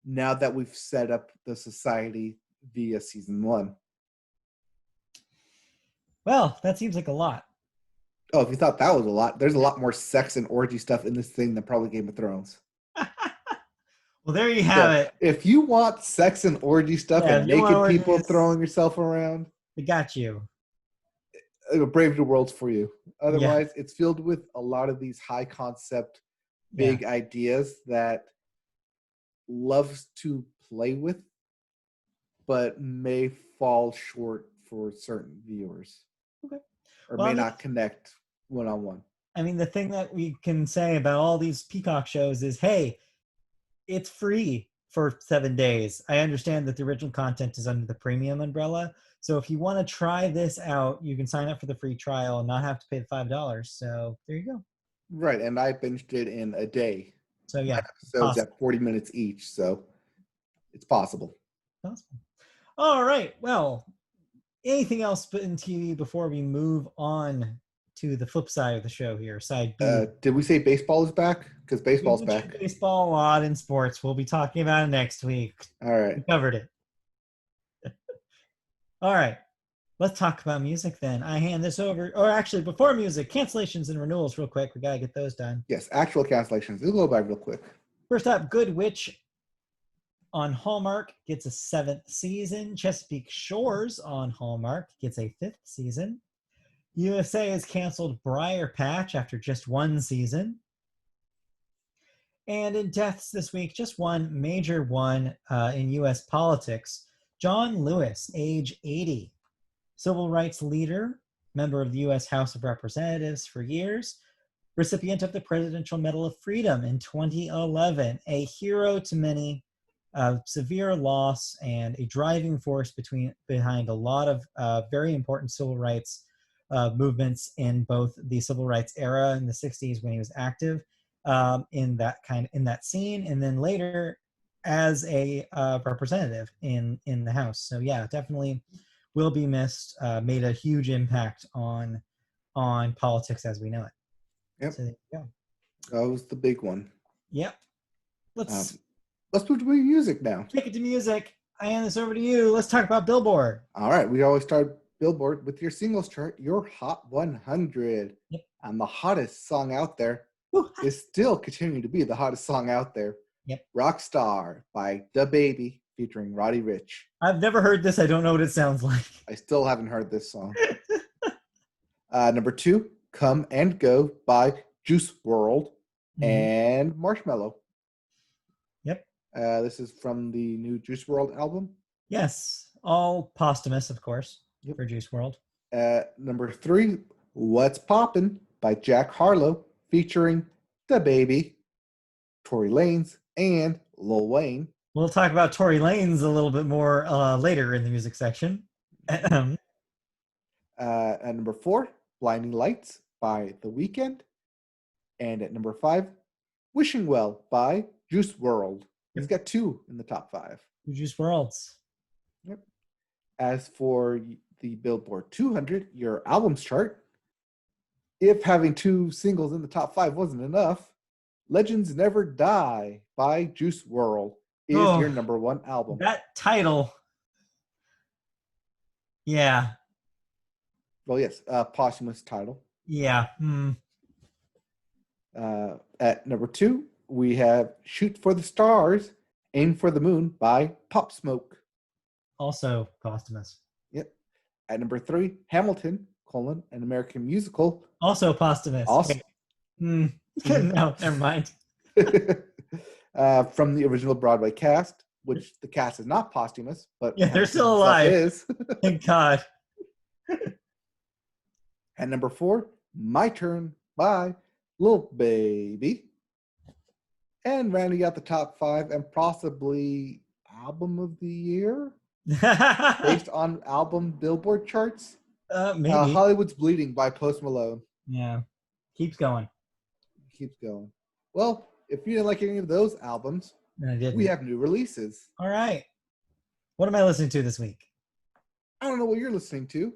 now that we've set up the society via season 1. Well, that seems like a lot. Oh, if you thought that was a lot, there's a lot more sex and orgy stuff in this thing than probably Game of Thrones. Well, there you have it. If you want sex and orgy stuff and naked people throwing yourself around, I got you. Brave New World's for you. Otherwise, it's filled with a lot of these high concept, big ideas that loves to play with, but may fall short for certain viewers. Okay. Or may not connect one-on-one. I mean, the thing that we can say about all these Peacock shows is, hey, it's free for 7 days. I understand that the original content is under the premium umbrella. So if you want to try this out, you can sign up for the free trial and not have to pay the $5. So there you go. Right. And I binged it in a day. So yeah. Episodes at 40 minutes each. So it's possible. Possible. All right. Well, anything else in TV before we move on to the flip side of the show here, side B? Did we say baseball is back? Because baseball's back. Baseball a lot in sports. We'll be talking about it next week. All right. We covered it. All right. Let's talk about music then. I hand this over, or actually before music, cancellations and renewals real quick. We got to get those done. Yes, actual cancellations. We'll go by real quick. First up, Good Witch on Hallmark gets a 7th season. Chesapeake Shores on Hallmark gets a 5th season. USA has canceled Briar Patch after just 1 season. And in deaths this week, just one major one in U.S. politics. John Lewis, age 80. Civil rights leader, member of the U.S. House of Representatives for years, recipient of the Presidential Medal of Freedom in 2011, a hero to many, severe loss, and a driving force behind a lot of very important civil rights movements in both the civil rights era in the 60s when he was active in that scene, and then later as a representative in the House. So yeah, definitely will be missed. Made a huge impact on politics as we know it. Yep. So there you go. That was the big one. Yep. Let's move to music now. Take it to music. I hand this over to you. Let's talk about Billboard. All right. We always start Billboard with your singles chart, your Hot 100. Yep. And the hottest song out there Woo. is still continuing to be the hottest song out there. Yep. Rockstar by DaBaby featuring Roddy Ricch. I've never heard this. I don't know what it sounds like. I still haven't heard this song. Number 2, Come and Go by Juice WRLD and Marshmello. Yep. This is from the new Juice WRLD album. Yes. All posthumous, of course, for Juice WRLD. Number 3, What's Poppin' by Jack Harlow featuring DaBaby, Tory Lanez, and Lil Wayne. We'll talk about Tory Lanez a little bit more later in the music section. And number 4, Blinding Lights by The Weeknd. And at number 5, Wishing Well by Juice WRLD. He's got 2 in the top 5. Juice WRLDs. Yep. As for the Billboard 200, your albums chart, if having 2 singles in the top 5 wasn't enough, Legends Never Die by Juice WRLD is your number 1 album. That title. Yeah. Well, yes, posthumous title. Yeah. At number 2, we have Shoot for the Stars, Aim for the Moon by Pop Smoke. Also posthumous. Yep. At number 3, Hamilton, an American Musical. Also posthumous. Also. No, never mind. From the original Broadway cast, which the cast is not posthumous, but yeah, they're still alive. Is. Thank God. At number 4, My Turn by Lil Baby. And rounding out the top 5 and possibly album of the year based on album Billboard charts. Maybe. Hollywood's Bleeding by Post Malone. Yeah. Keeps going. Keeps going. Well, if you didn't like any of those albums, we have new releases. All right. What am I listening to this week? I don't know what you're listening to,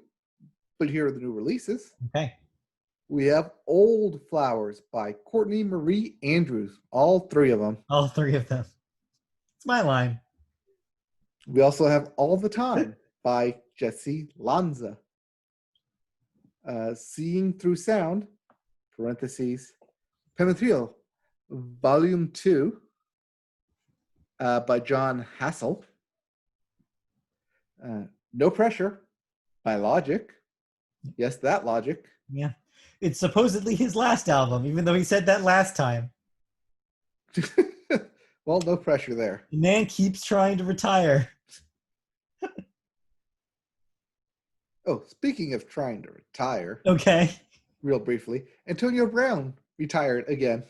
but here are the new releases. Okay. We have Old Flowers by Courtney Marie Andrews. All 3 of them. All 3 of them. It's my line. We also have All the Time by Jesse Lanza. Seeing Through Sound, parentheses, Penetrial, Volume 2 by John Hassel. No Pressure by Logic. Yes, that Logic. Yeah. It's supposedly his last album, even though he said that last time. Well, no pressure there. The man keeps trying to retire. Oh, speaking of trying to retire. Okay. Real briefly, Antonio Brown retired again.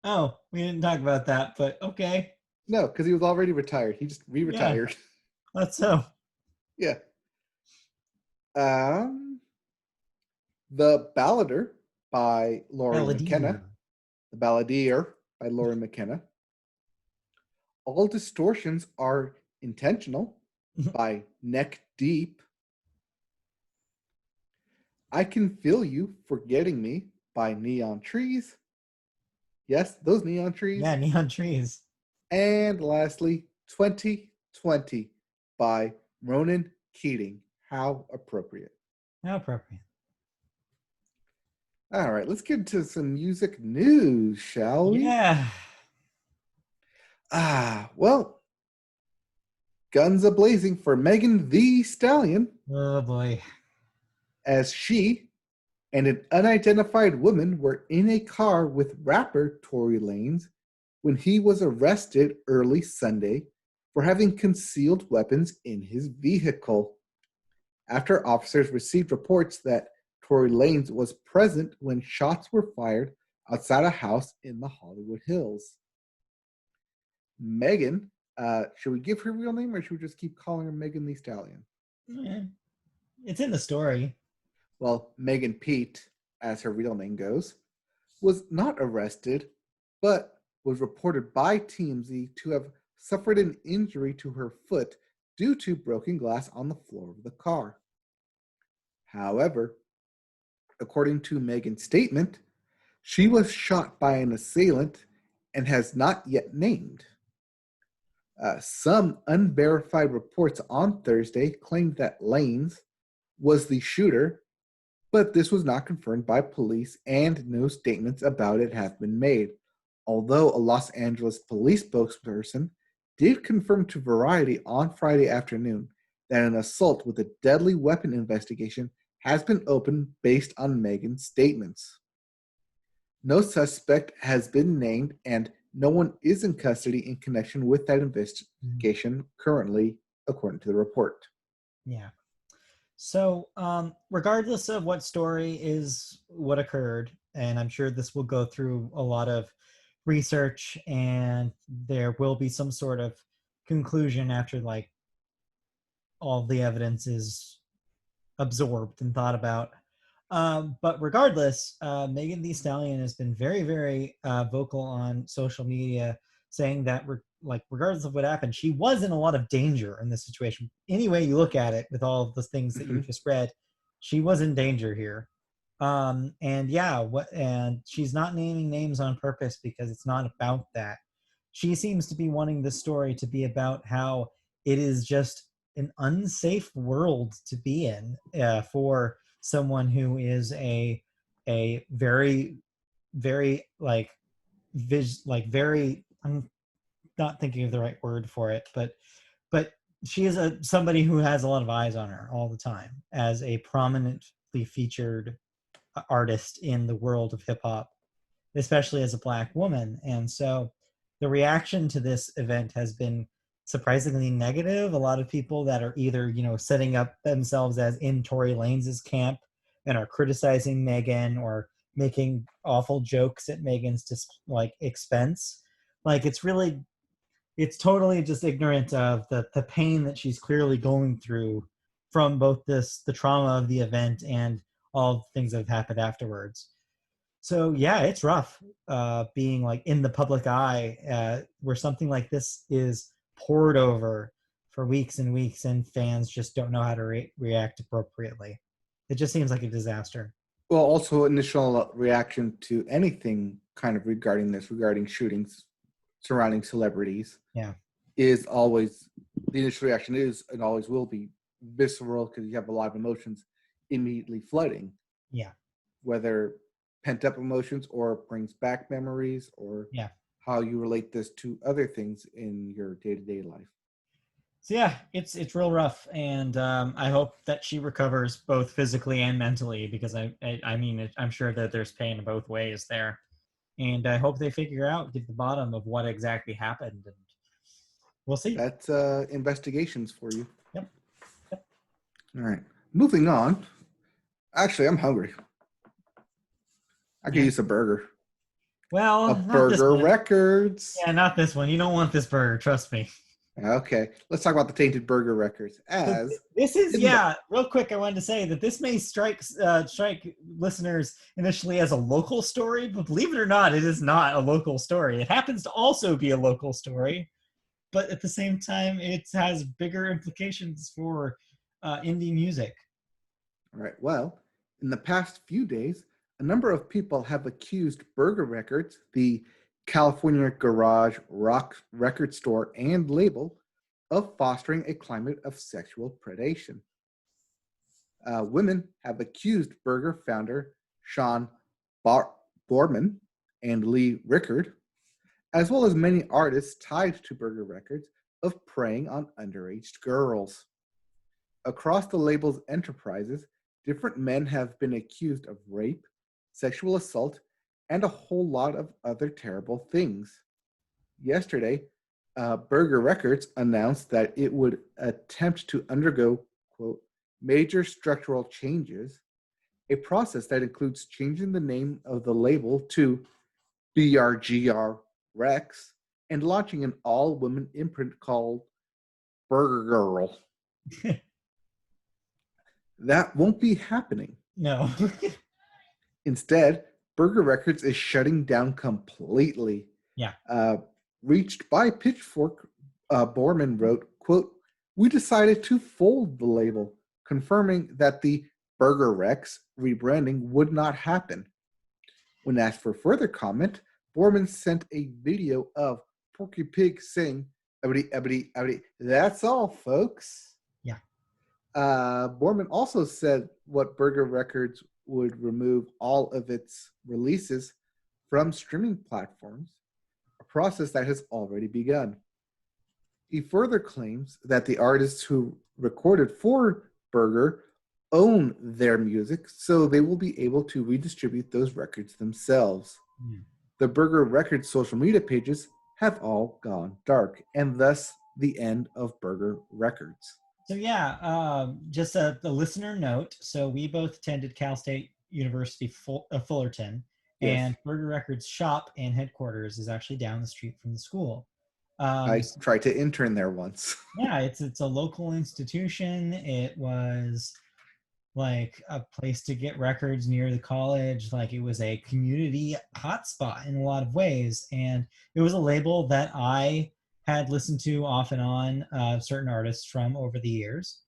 Oh, we didn't talk about that, but okay. No, because he was already retired. He just re-retired. Yeah. That's so. Yeah. The Ballader by Lauren McKenna. The Balladeer by Lauren McKenna. All Distortions Are Intentional by Neck Deep. I Can Feel You Forgetting Me by Neon Trees. Yes, those neon trees. Yeah, Neon Trees. And lastly, 2020 by Ronan Keating. How appropriate. How appropriate. All right, let's get into some music news, shall we? Yeah. Well, guns a-blazing for Megan Thee Stallion, Oh boy. as she and an unidentified woman were in a car with rapper Tory Lanez when he was arrested early Sunday for having concealed weapons in his vehicle. After officers received reports that Tory Lanez was present when shots were fired outside a house in the Hollywood Hills. Megan, should we give her real name or should we just keep calling her Megan Thee Stallion? It's in the story. Well, Megan Pete, as her real name goes, was not arrested, but was reported by TMZ to have suffered an injury to her foot due to broken glass on the floor of the car. However, according to Megan's statement, she was shot by an assailant and has not yet named. Some unverified reports on Thursday claimed that Lanez was the shooter, but this was not confirmed by police and no statements about it have been made. Although a Los Angeles police spokesperson did confirm to Variety on Friday afternoon that an assault with a deadly weapon investigation has been opened based on Megan's statements. No suspect has been named and no one is in custody in connection with that investigation currently, according to the report. Yeah. So, regardless of what story is what occurred, and I'm sure this will go through a lot of research and there will be some sort of conclusion after like all the evidence is absorbed and thought about. But regardless, Megan Thee Stallion has been very, very vocal on social media, saying that regardless of what happened, she was in a lot of danger in this situation. Any way you look at it, with all of the things that you just read, she was in danger here. And she's not naming names on purpose because it's not about that. She seems to be wanting this story to be about how it is just an unsafe world to be in for someone who is a very very very, I'm not thinking of the right word for it, but she is somebody who has a lot of eyes on her all the time as a prominently featured artist in the world of hip hop, especially as a Black woman. And so the reaction to this event has been surprisingly negative. A lot of people that are either, setting up themselves as in Tory Lanez's camp and are criticizing Megan or making awful jokes at Megan's expense. It's totally just ignorant of the pain that she's clearly going through from both the trauma of the event and all the things that have happened afterwards. So yeah, it's rough being in the public eye where something like this is poured over for weeks and weeks and fans just don't know how to react appropriately. It just seems like a disaster. Well, also initial reaction to anything kind of regarding shootings surrounding celebrities, is always, the initial reaction is and always will be visceral because you have a lot of emotions immediately flooding. Yeah. Whether pent up emotions or brings back memories or how you relate this to other things in your day-to-day life. So yeah, it's real rough, and I hope that she recovers both physically and mentally, because I'm sure that there's pain both ways there, and I hope they get to the bottom of what exactly happened, and we'll see. That's investigations for you. Yep. All right, moving on. Actually, I'm hungry. I could use a burger. Well, Burger Records. Yeah, not this one. You don't want this burger, trust me. Okay, let's talk about the Tainted Burger Records. This is real quick. I wanted to say that this may strike listeners initially as a local story, but believe it or not, it is not a local story. It happens to also be a local story, but at the same time, it has bigger implications for indie music. All right. Well, in the past few days, a number of people have accused Burger Records, the California garage rock record store and label, of fostering a climate of sexual predation. women have accused Burger founder Sean Borman and Lee Rickard, as well as many artists tied to Burger Records, of preying on underage girls. Across the label's enterprises, different men have been accused of rape, sexual assault, and a whole lot of other terrible things. Yesterday, Burger Records announced that it would attempt to undergo, quote, major structural changes, a process that includes changing the name of the label to BRGR Rex and launching an all-women imprint called Burger Girl. That won't be happening. No. Instead, Burger Records is shutting down completely. Yeah. Reached by Pitchfork, Borman wrote, quote, "We decided to fold the label, confirming that the Burger Rex rebranding would not happen." When asked for further comment, Borman sent a video of Porky Pig saying, "Ebony, ebony, ebony, that's all, folks." Yeah. Borman also said what Burger Records would remove all of its releases from streaming platforms, a process that has already begun. He further claims that the artists who recorded for Burger own their music, so they will be able to redistribute those records themselves. The Burger Records social media pages have all gone dark, and thus the end of Burger Records. So yeah, just a listener note. So we both attended Cal State University Fullerton, and Burger Records shop and headquarters is actually down the street from the school. I tried to intern there once. Yeah, it's a local institution. It was like a place to get records near the college. Like it was a community hotspot in a lot of ways. And it was a label that I had listened to off and on certain artists from over the years.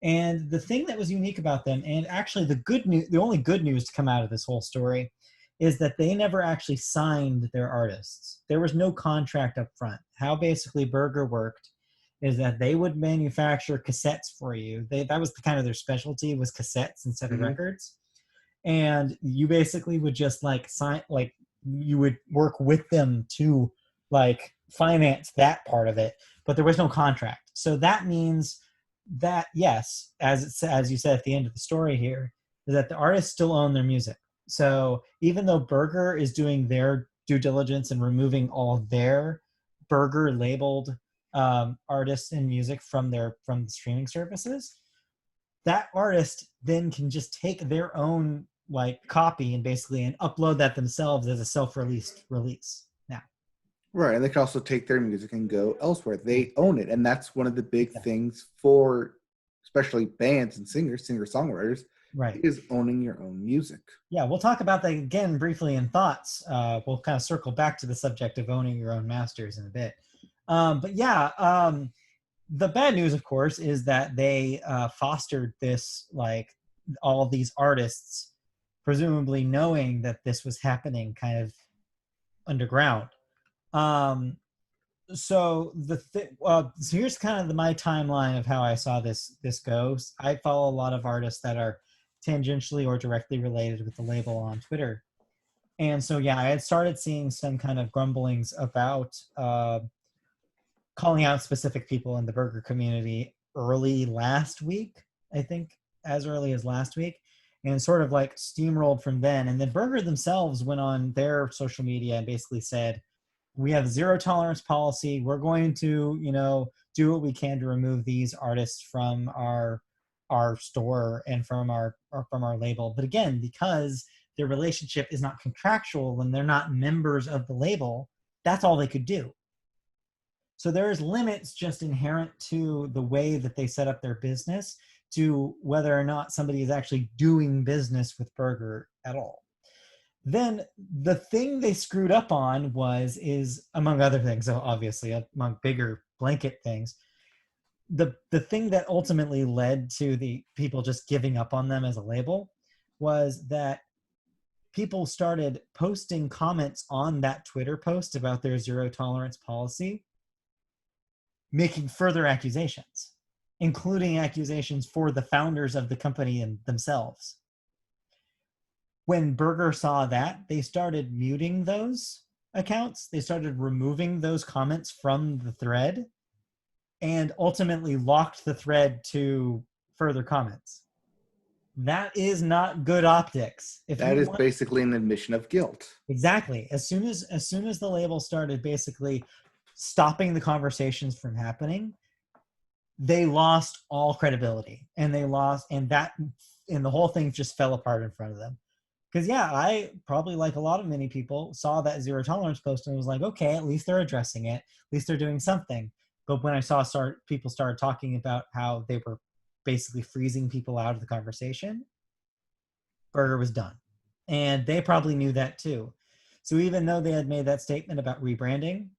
And the thing that was unique about them, and actually the only good news to come out of this whole story, is that they never actually signed their artists. There was no contract up front. How basically Burger worked is that they would manufacture cassettes for you. That was the kind of their specialty, was cassettes instead of records. And you basically would just like sign, like you would work with them to like finance that part of it, but there was no contract. So that means that, yes, as you said at the end of the story here, is that the artists still own their music. So even though Burger is doing their due diligence and removing all their Burger labeled artists and music from the streaming services, that artist then can just take their own like copy and basically upload that themselves as a self-released release now. Right, and they can also take their music and go elsewhere. They own it, and that's one of the big things for especially bands and singer-songwriters, right, is owning your own music. Yeah, we'll talk about that again briefly in thoughts. We'll kind of circle back to the subject of owning your own masters in a bit. But yeah, the bad news, of course, is that they fostered this, like all these artists, presumably knowing that this was happening kind of underground. So here's kind of my timeline of how I saw this go. I follow a lot of artists that are tangentially or directly related with the label on Twitter. And so, yeah, I had started seeing some kind of grumblings about calling out specific people in the Burger community early last week, I think as early as last week, and sort of like steamrolled from then. And then Burger themselves went on their social media and basically said, we have zero tolerance policy. We're going to, do what we can to remove these artists from our store and from our label. But again, because their relationship is not contractual and they're not members of the label, that's all they could do. So there's limits just inherent to the way that they set up their business to whether or not somebody is actually doing business with Burger at all. Then the thing they screwed up on is among other things, so obviously among bigger blanket things, the thing that ultimately led to the people just giving up on them as a label was that people started posting comments on that Twitter post about their zero tolerance policy, making further accusations. including accusations for the founders of the company and themselves. When Berger saw that, they started muting those accounts. They started removing those comments from the thread and ultimately locked the thread to further comments. That is not good optics. That is basically an admission of guilt. Exactly. As soon as the label started basically stopping the conversations from happening, they lost all credibility, and the whole thing just fell apart in front of them. Because I probably, like a lot of many people, saw that zero tolerance post and was like, okay, at least they're addressing it, at least they're doing something. But when I saw people started talking about how they were basically freezing people out of the conversation, Berger was done. And they probably knew that too. So even though they had made that statement about rebranding,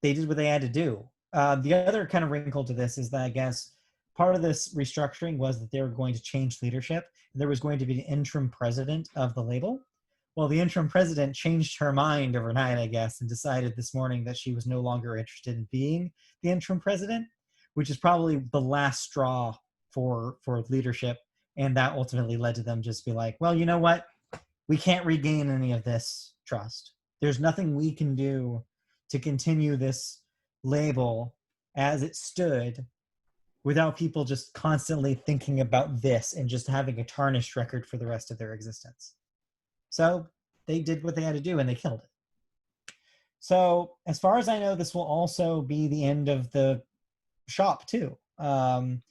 they did what they had to do. The other kind of wrinkle to this is that I guess part of this restructuring was that they were going to change leadership. There was going to be an interim president of the label. Well, the interim president changed her mind overnight, I guess, and decided this morning that she was no longer interested in being the interim president, which is probably the last straw for leadership. And that ultimately led to them just be like, well, you know what? We can't regain any of this trust. There's nothing we can do to continue this label as it stood without people just constantly thinking about this and just having a tarnished record for the rest of their existence. So they did what they had to do and they killed it. So as far as I know, this will also be the end of the shop too. If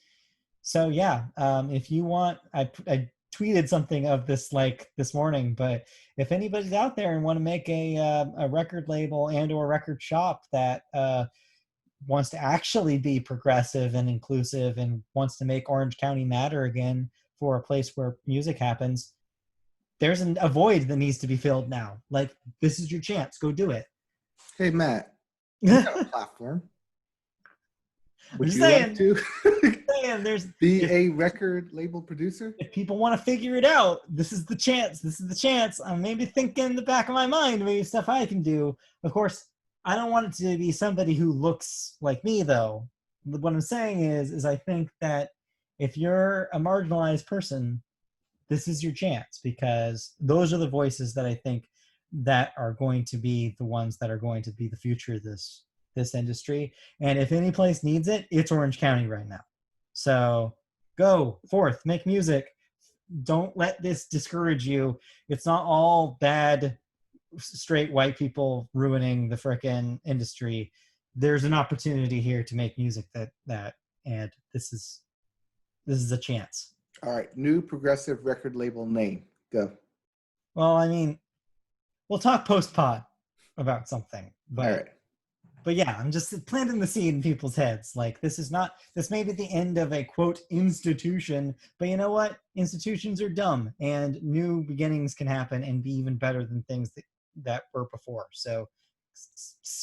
you want, I tweeted something of this like this morning, but if anybody's out there and want to make a record label and or record shop that wants to actually be progressive and inclusive and wants to make Orange County matter again for a place where music happens, there's a void that needs to be filled now. Like, this is your chance. Go do it. Hey, Matt, you got a platform. Would you like to be a record label producer? If people want to figure it out, this is the chance. This is the chance. I'm maybe thinking in the back of my mind, maybe stuff I can do. Of course, I don't want it to be somebody who looks like me, though. What I'm saying is I think that if you're a marginalized person, this is your chance, because those are the voices that I think that are going to be the ones that are going to be the future of this industry. And if any place needs it, it's Orange County right now. So go forth, make music. Don't let this discourage you. It's not all bad straight white people ruining the frickin' industry. There's an opportunity here to make music that and this is a chance. All right, new progressive record label name. Go. Well, I mean, we'll talk post-pod about something. But, all right. But yeah, I'm just planting the seed in people's heads. Like, this may be the end of a, quote, institution, but you know what? Institutions are dumb, and new beginnings can happen and be even better than things that were before. So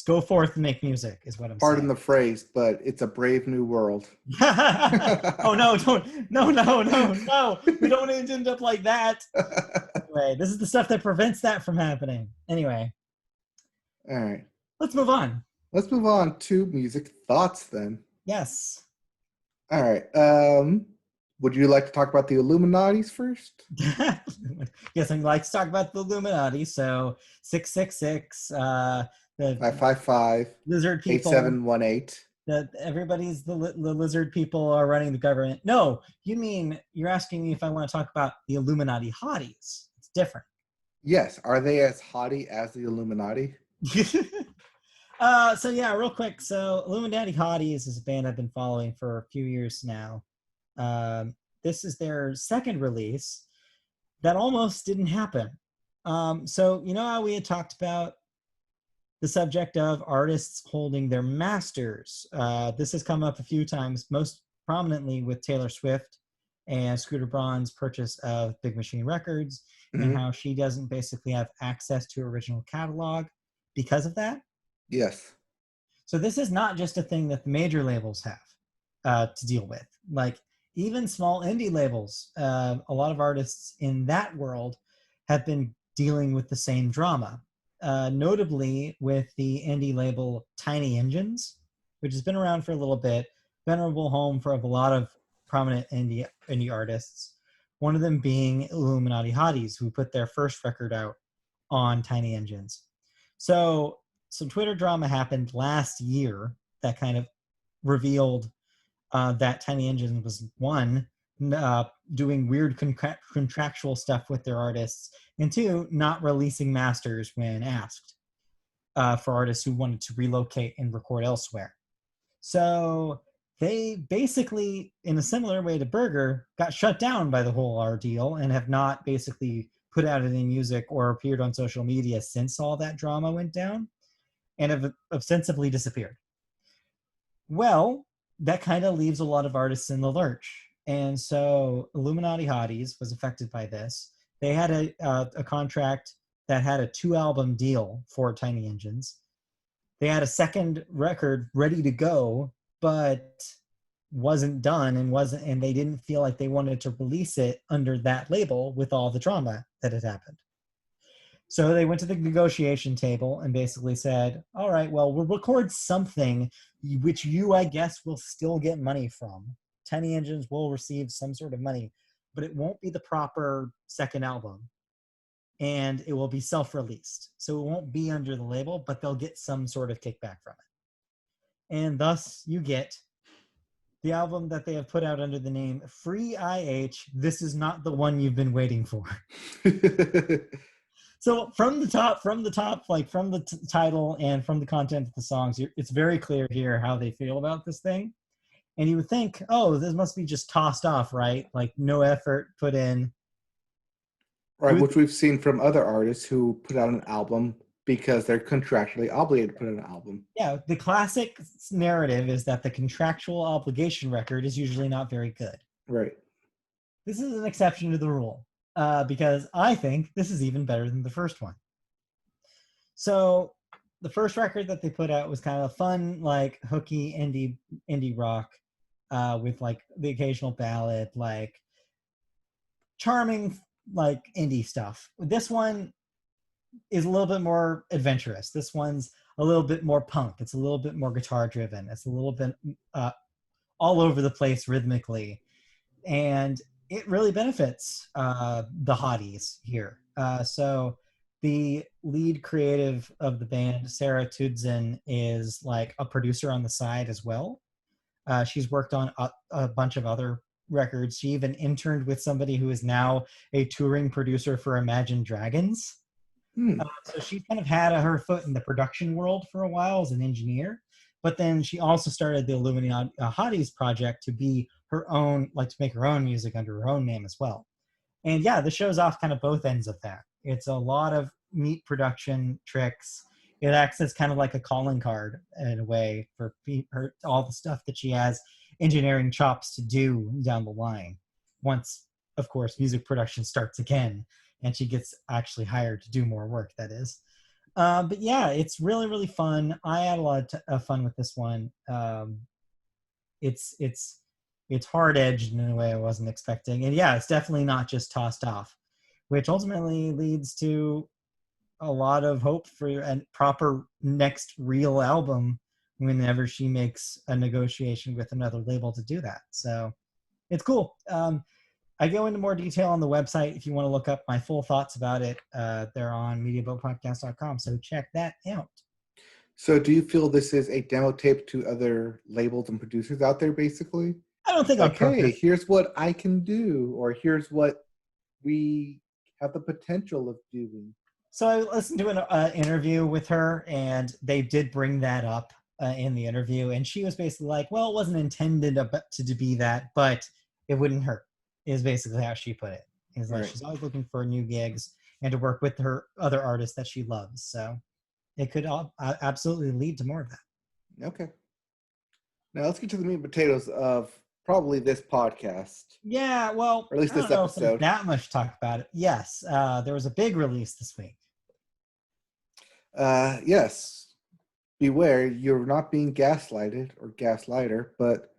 go forth and make music is what I'm saying. Pardon the phrase, but it's a brave new world. Oh, no, no. We don't want to end up like that. Anyway, this is the stuff that prevents that from happening. Anyway. All right. Let's move on. Let's move on to music thoughts then. Yes. All right. Would you like to talk about the Illuminatis first? Yes, I'd like to talk about the Illuminati. So 666, the 555, lizard people, 8718. Everybody's the lizard people are running the government. No, you're asking me if I want to talk about the Illuminati Hotties. It's different. Yes. Are they as haughty as the Illuminati? Real quick. So Illuminati Hotties is a band I've been following for a few years now. This is their second release that almost didn't happen. So you know how we had talked about the subject of artists holding their masters. This has come up a few times, most prominently with Taylor Swift and Scooter Braun's purchase of Big Machine Records, and how she doesn't basically have access to original catalog because of that. Yes. So this is not just a thing that the major labels have to deal with. Like, even small indie labels, a lot of artists in that world have been dealing with the same drama. Notably with the indie label Tiny Engines, which has been around for a little bit. venerable home for a lot of prominent indie artists. One of them being Illuminati Hotties, who put their first record out on Tiny Engines. So some Twitter drama happened last year that kind of revealed that Tiny Engines was one, doing weird contractual stuff with their artists, and two, not releasing masters when asked for artists who wanted to relocate and record elsewhere. So they basically, in a similar way to Burger, got shut down by the whole ordeal and have not basically put out any music or appeared on social media since all that drama went down, and have ostensibly disappeared. Well, that kind of leaves a lot of artists in the lurch. And so Illuminati Hotties was affected by this. They had a contract that had a 2-album deal for Tiny Engines. They had a second record ready to go, but wasn't done and they didn't feel like they wanted to release it under that label with all the drama that had happened. So they went to the negotiation table and basically said, all right, well, we'll record something which you, I guess, will still get money from. Tiny Engines will receive some sort of money, but it won't be the proper second album. And it will be self-released. So it won't be under the label, but they'll get some sort of kickback from it. And thus you get the album that they have put out under the name Free IH, This Is Not the One You've Been Waiting For. So from the top, like from the title and from the content of the songs, it's very clear here how they feel about this thing. And you would think, oh, this must be just tossed off, right? Like no effort put in. Right, which we've seen from other artists who put out an album because they're contractually obligated to put out an album. Yeah, the classic narrative is that the contractual obligation record is usually not very good. Right. This is an exception to the rule. Because I think this is even better than the first one. So the first record that they put out was kind of fun, like hooky indie rock, with like the occasional ballad, like charming, like indie stuff. This one is a little bit more adventurous. This one's a little bit more punk. It's a little bit more guitar driven. It's a little bit all over the place rhythmically. And it really benefits the Hotties here. So the lead creative of the band, Sarah Tudzen, is like a producer on the side as well. She's worked on a bunch of other records. She even interned with somebody who is now a touring producer for Imagine Dragons. So she's kind of had her foot in the production world for a while as an engineer. But then she also started the Illuminati Hotties project to be her own, like to make her own music under her own name as well. And yeah, the shows off kind of both ends of that. It's a lot of neat production tricks. It acts as kind of like a calling card in a way for her, all the stuff that she has engineering chops to do down the line. Once, of course, music production starts again and she gets actually hired to do more work, that is. But yeah, it's really, really fun. I had a lot of fun with this one. It's hard-edged in a way I wasn't expecting. And yeah, it's definitely not just tossed off, which ultimately leads to a lot of hope for a proper next real album whenever she makes a negotiation with another label to do that. So it's cool. I go into more detail on the website if you want to look up my full thoughts about it. They're on MediaBoatPodcast.com, so check that out. So do you feel this is a demo tape to other labels and producers out there, basically? I don't think like, hey, here's what I can do, or here's what we have the potential of doing. So I listened to an interview with her, and they did bring that up in the interview, and she was basically like, well, it wasn't intended to be that, but it wouldn't hurt, is basically how she put it. Is like, right. She's always looking for new gigs and to work with her other artists that she loves. So it could absolutely lead to more of that. Okay. Now let's get to the meat and potatoes of probably this podcast. Yeah, well, or at least this episode. That much to talk about it. Yes, there was a big release this week. Yes. Beware, you're not being gaslighted or gaslighter, but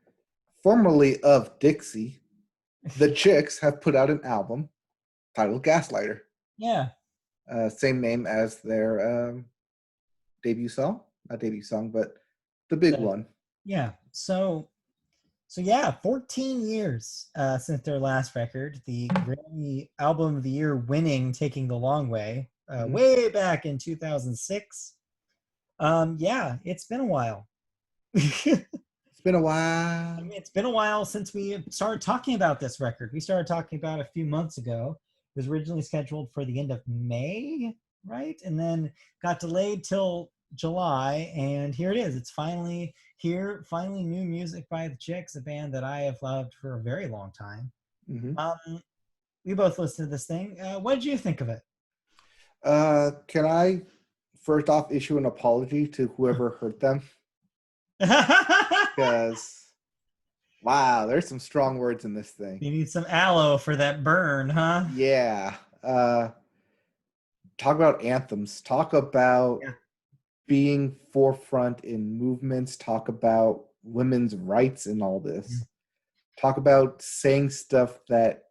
formerly of Dixie, the Chicks have put out an album titled Gaslighter. Yeah. Same name as their debut song. Not debut song, but the big one. Yeah. So So yeah, 14 years since their last record, the Grammy Album of the Year winning "Taking the Long Way," way back in 2006. Yeah, it's been a while. It's been a while. I mean, it's been a while since we started talking about this record. We started talking about it a few months ago. It was originally scheduled for the end of May, right? And then got delayed till July, and here it is. It's finally here. Finally, new music by the Chicks, a band that I have loved for a very long time. We both listened to this thing. What did you think of it? Can I first off issue an apology to whoever hurt them? Because, wow, there's some strong words in this thing. You need some aloe for that burn, huh? Yeah. Talk about anthems. Talk about being forefront in movements. Talk about women's rights in all this. Talk about saying stuff that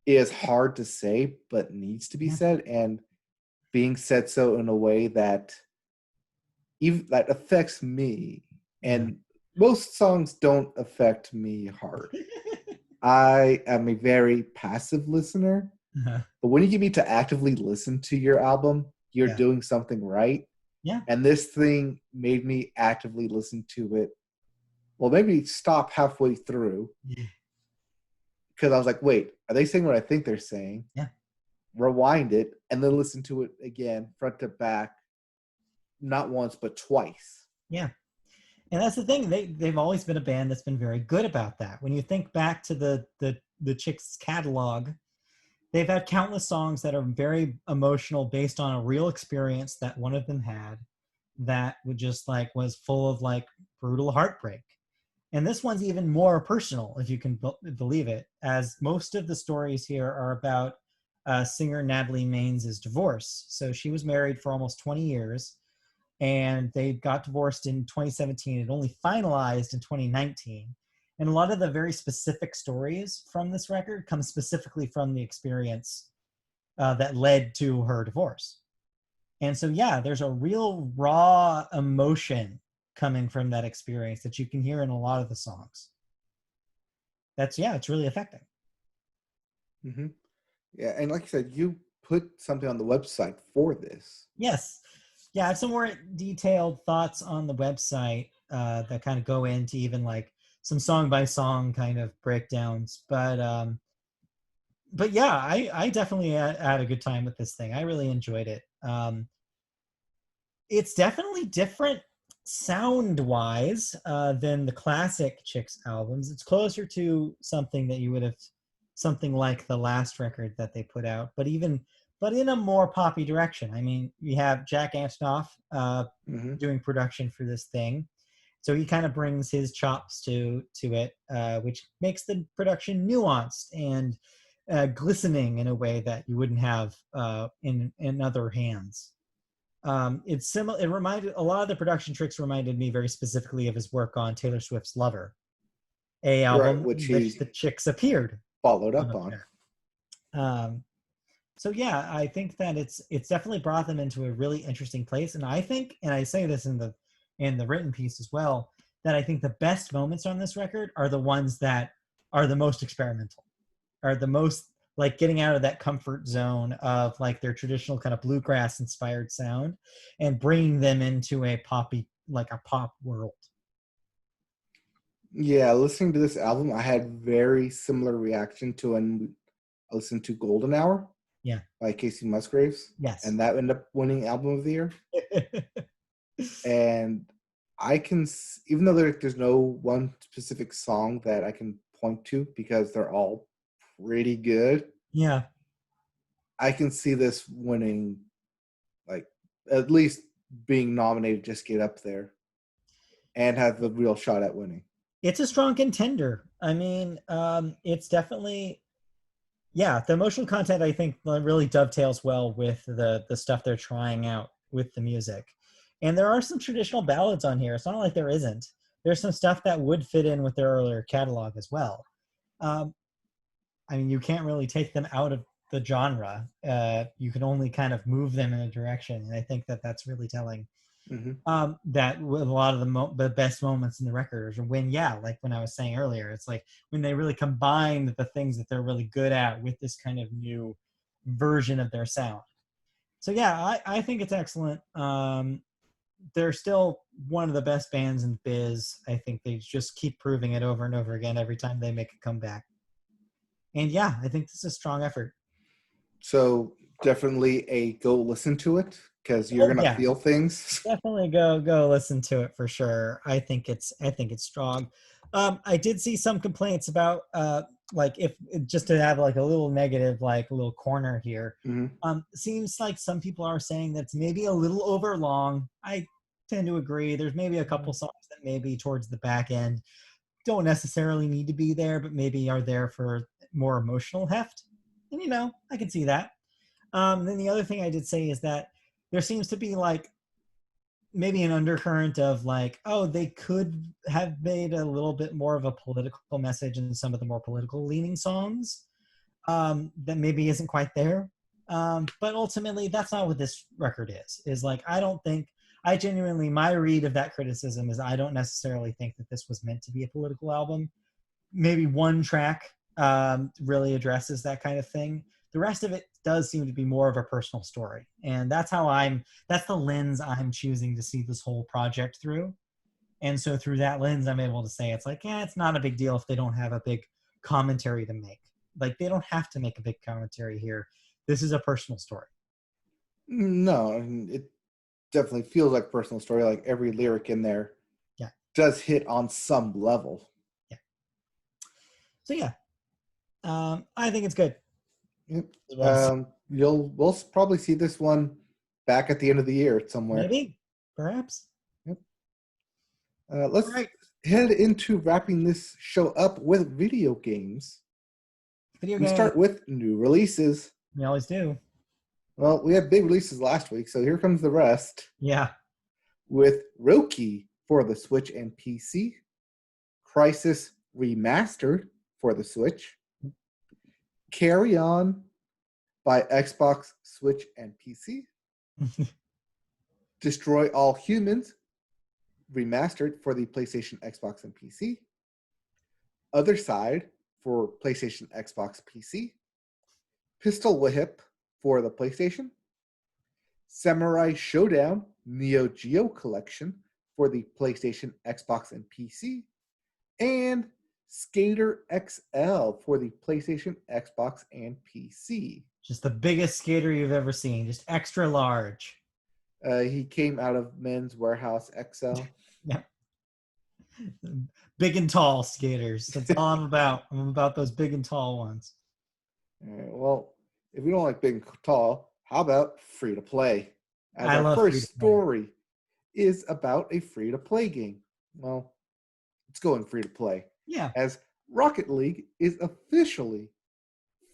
is hard to say but needs to be said, and being said so in a way that even that affects me. And most songs don't affect me hard. I am a very passive listener, but when you get me to actively listen to your album, you're doing something right. Yeah. And this thing made me actively listen to it. Well, maybe stop halfway through. Because I was like, wait, are they saying what I think they're saying? Yeah. Rewind it and then listen to it again, front to back, not once, but twice. Yeah. And that's the thing. They've always been a band that's been very good about that. When you think back to the Chicks catalog, they've had countless songs that are very emotional based on a real experience that one of them had that would just like was full of like brutal heartbreak. And this one's even more personal, if you can believe it, as most of the stories here are about singer Natalie Maines' divorce. So she was married for almost 20 years, and they got divorced in 2017. It only finalized in 2019. And a lot of the very specific stories from this record come specifically from the experience that led to her divorce. And so, yeah, there's a real raw emotion coming from that experience that you can hear in a lot of the songs. It's really affecting. Yeah, and like I said, you put something on the website for this. Yes. Yeah, I have some more detailed thoughts on the website that kind of go into even like some song by song kind of breakdowns. But yeah, I definitely had a good time with this thing. I really enjoyed it. It's definitely different sound-wise than the classic Chicks albums. It's closer to something that you would have, something like the last record that they put out, but in a more poppy direction. I mean, we have Jack Antonoff doing production for this thing, so he kind of brings his chops to it, which makes the production nuanced and glistening in a way that you wouldn't have in other hands. It's similar. It reminded a lot of the production tricks reminded me very specifically of his work on Taylor Swift's "Lover," a album which the Chicks appeared followed up on. So yeah, I think that it's definitely brought them into a really interesting place, and I think, and I say this in the written piece as well, that I think the best moments on this record are the ones that are the most experimental, are the most like getting out of that comfort zone of like their traditional kind of bluegrass inspired sound and bringing them into a poppy, like a pop world. Yeah, listening to this album, I had very similar reaction to when I listened to Golden Hour by Casey Musgraves. Yes. And that ended up winning Album of the Year. And I can, even though there's no one specific song that I can point to because they're all pretty good. Yeah. I can see this winning, like at least being nominated, just get up there and have the real shot at winning. It's a strong contender. I mean, it's definitely, the emotional content I think really dovetails well with the stuff they're trying out with the music. And there are some traditional ballads on here. It's not like there isn't. There's some stuff that would fit in with their earlier catalog as well. I mean, you can't really take them out of the genre. You can only kind of move them in a direction. And I think that that's really telling. That with a lot of the best moments in the record are when, like when I was saying earlier, it's like when they really combine the things that they're really good at with this kind of new version of their sound. So yeah, I think it's excellent. They're still one of the best bands in biz. I think they just keep proving it over and over again every time they make a comeback. And yeah, I think this is a strong effort. So definitely a go listen to it because you're gonna feel things. Definitely go listen to it for sure. I think it's strong. I did see some complaints about like if just to have like a little negative, like a little corner here. Seems like some people are saying that's maybe a little over long. I tend to agree. There's maybe a couple songs that maybe towards the back end don't necessarily need to be there, but maybe are there for more emotional heft. And I can see that. Then the other thing I did say is that there seems to be like maybe an undercurrent of like, oh, they could have made a little bit more of a political message in some of the more political leaning songs that maybe isn't quite there. But ultimately, that's not what this record is like, I genuinely, my read of that criticism is I don't necessarily think that this was meant to be a political album. Maybe one track really addresses that kind of thing. The rest of it does seem to be more of a personal story. And that's the lens I'm choosing to see this whole project through. And so through that lens, I'm able to say it's like, it's not a big deal if they don't have a big commentary to make. Like, they don't have to make a big commentary here. This is a personal story. No, it definitely feels like a personal story. Like every lyric in there does hit on some level. Yeah. So yeah, I think it's good. Yep. We'll probably see this one back at the end of the year somewhere. Maybe, perhaps. Yep. Let's head into wrapping this show up with video games. We start with new releases. We always do. Well, we had big releases last week, so here comes the rest. Yeah. With Roki for the Switch and PC, Crisis Remastered for the Switch, Carry On by Xbox, Switch, and PC, Destroy All Humans Remastered for the PlayStation, Xbox, and PC, Other Side for PlayStation, Xbox, PC, Pistol Whip for the PlayStation, Samurai Showdown Neo Geo Collection for the PlayStation, Xbox, and PC, and Skater XL for the PlayStation, Xbox, and PC. Just the biggest skater you've ever seen, just extra large. He came out of Men's Warehouse XL. Yeah. Big and tall skaters. That's all I'm about. I'm about those big and tall ones. All right, well, if you don't like big and tall, how about free to play? I love our first story is about a free to play game. Well, it's going free to play. Yeah. As Rocket League is officially,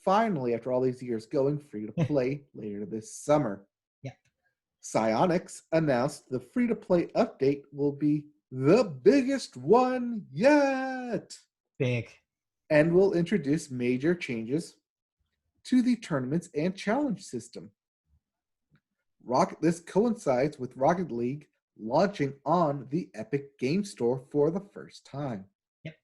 finally, after all these years, going free to play later this summer. Yeah. Psyonix announced the free to play update will be the biggest one yet. Big. And will introduce major changes to the tournaments and challenge system. This coincides with Rocket League launching on the Epic Game Store for the first time. Yep.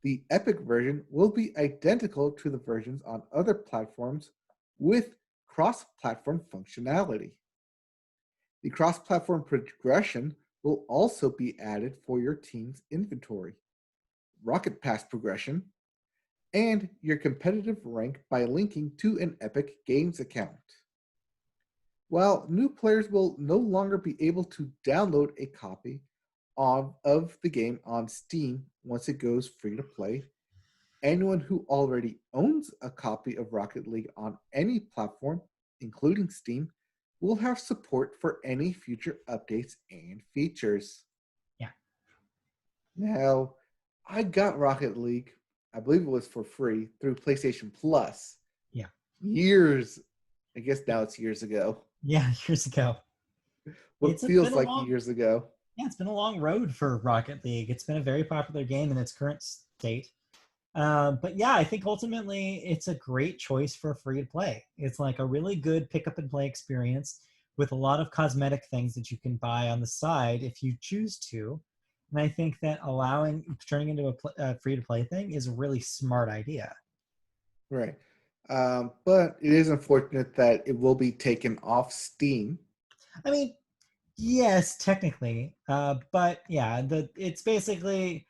The Epic version will be identical to the versions on other platforms with cross-platform functionality. The cross-platform progression will also be added for your team's inventory, Rocket Pass progression, and your competitive rank by linking to an Epic Games account. While new players will no longer be able to download a copy of the game on Steam once it goes free to play, anyone who already owns a copy of Rocket League on any platform, including Steam, will have support for any future updates and features. Yeah. Now, I got Rocket League, I believe it was for free, through PlayStation Plus. Yeah. I guess now it's years ago. Yeah, years ago. What feels like years ago. Yeah, it's been a long road for Rocket League. It's been a very popular game in its current state. But yeah, I think ultimately it's a great choice for free to play. It's like a really good pick up and play experience with a lot of cosmetic things that you can buy on the side if you choose to. And I think that turning into a free-to-play thing is a really smart idea. Right. But it is unfortunate that it will be taken off Steam. I mean, yes, technically. But yeah, it's basically,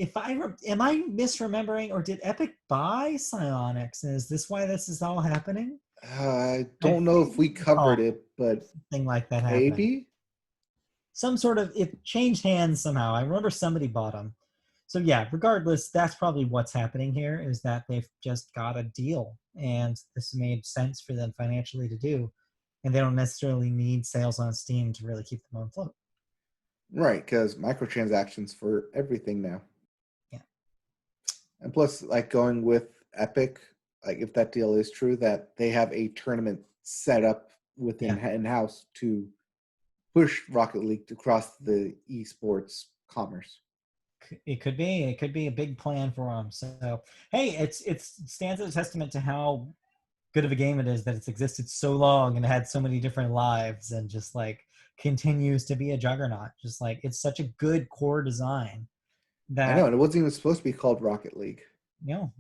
am I misremembering, or did Epic buy Psyonix? And is this why this is all happening? I don't know if we covered it, but something like that happened. maybe Some sort of, it changed hands somehow. I remember somebody bought them. So yeah, regardless, that's probably what's happening here, is that they've just got a deal, and this made sense for them financially to do, and they don't necessarily need sales on Steam to really keep them afloat. Right, because microtransactions for everything now. Yeah. And plus, like, going with Epic, like, if that deal is true, that they have a tournament set up within in-house to push Rocket League across the esports commerce. It could be a big plan for them. So hey, it stands as a testament to how good of a game it is that it's existed so long and had so many different lives, and just like continues to be a juggernaut. Just like, it's such a good core design that, I know, and it wasn't even supposed to be called Rocket League.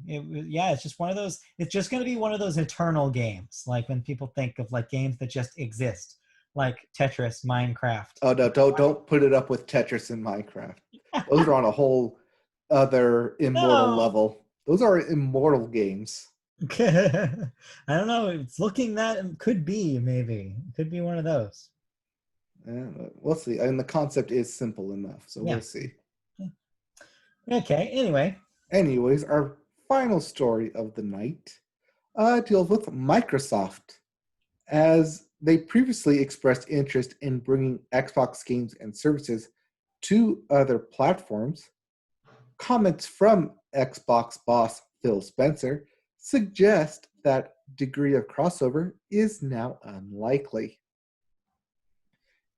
It's just one of those. It's just going to be one of those eternal games. Like when people think of like games that just exist, like Tetris, Minecraft. Oh no! Don't put it up with Tetris and Minecraft. Those are on a whole other immortal level. Those are immortal games. I don't know. It's looking that it could be, maybe. It could be one of those. We'll see. I mean, the concept is simple enough, so we'll see. Okay, Anyways, our final story of the night deals with Microsoft, as they previously expressed interest in bringing Xbox games and services to other platforms. Comments from Xbox boss Phil Spencer suggest that degree of crossover is now unlikely.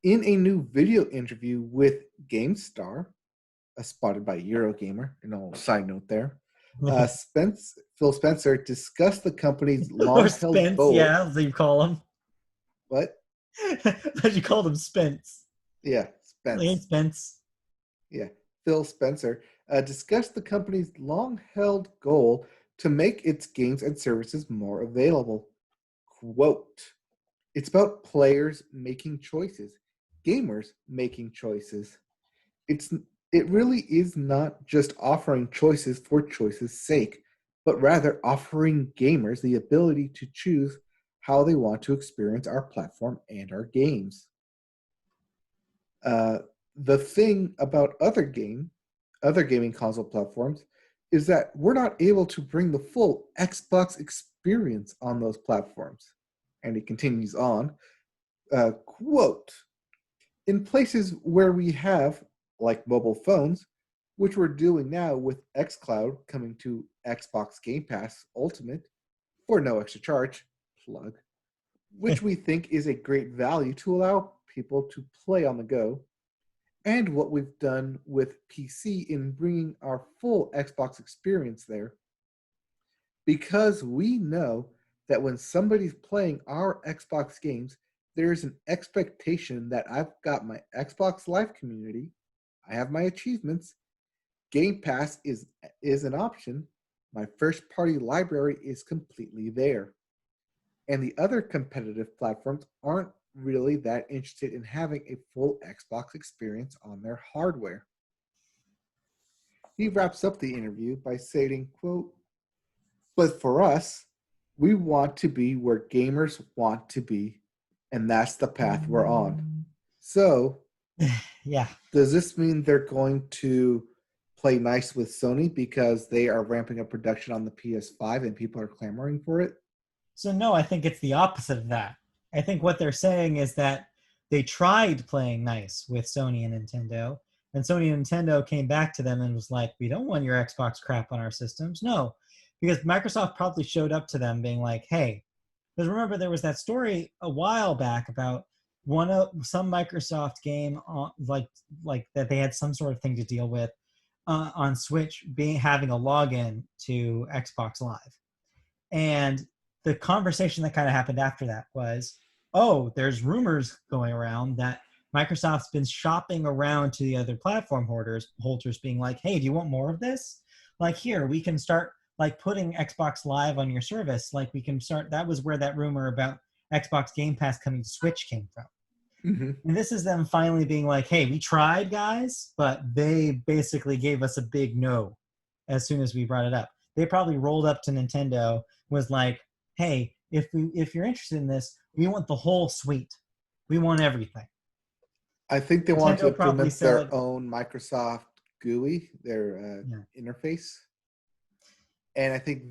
In a new video interview with GameStar, spotted by Eurogamer, an old side note there, Phil Spencer discussed the company's long-held goal. Yeah, as you call him. What? As you called him, Spence. Yeah, Spence. Hey, Spence. Yeah, Phil Spencer discussed the company's long-held goal to make its games and services more available. Quote, "It's about players making choices, gamers making choices. It really is not just offering choices for choice's sake, but rather offering gamers the ability to choose how they want to experience our platform and our games. The thing about other gaming console platforms is that we're not able to bring the full Xbox experience on those platforms." And he continues on, quote, "In places where we have, like mobile phones, which we're doing now with xCloud coming to Xbox Game Pass Ultimate for no extra charge, plug, which we think is a great value to allow people to play on the go, and what we've done with PC in bringing our full Xbox experience there, because we know that when somebody's playing our Xbox games, there's an expectation that I've got my Xbox Live community, I have my achievements, Game Pass is an option, my first-party library is completely there. And the other competitive platforms aren't really that interested in having a full Xbox experience on their hardware." He wraps up the interview by stating, quote, "But for us, we want to be where gamers want to be, and that's the path we're on." So, yeah. Does this mean they're going to play nice with Sony because they are ramping up production on the PS5 and people are clamoring for it? So no, I think it's the opposite of that. I think what they're saying is that they tried playing nice with Sony and Nintendo, and Sony and Nintendo came back to them and was like, "We don't want your Xbox crap on our systems." No, because Microsoft probably showed up to them being like, "Hey," because remember there was that story a while back about some Microsoft game like that they had some sort of thing to deal with on Switch having a login to Xbox Live, and the conversation that kind of happened after that was, oh, there's rumors going around that Microsoft's been shopping around to the other platform holders being like, hey, do you want more of this? Like, here, we can start like putting Xbox Live on your service. Like, we can start. That was where that rumor about Xbox Game Pass coming to Switch came from. Mm-hmm. And this is them finally being like, hey, we tried, guys, but they basically gave us a big no as soon as we brought it up. They probably rolled up to Nintendo, was like, hey, if you're interested in this, we want the whole suite. We want everything. I think they want to Nintendo probably implement said, their own Microsoft GUI, their interface. And I think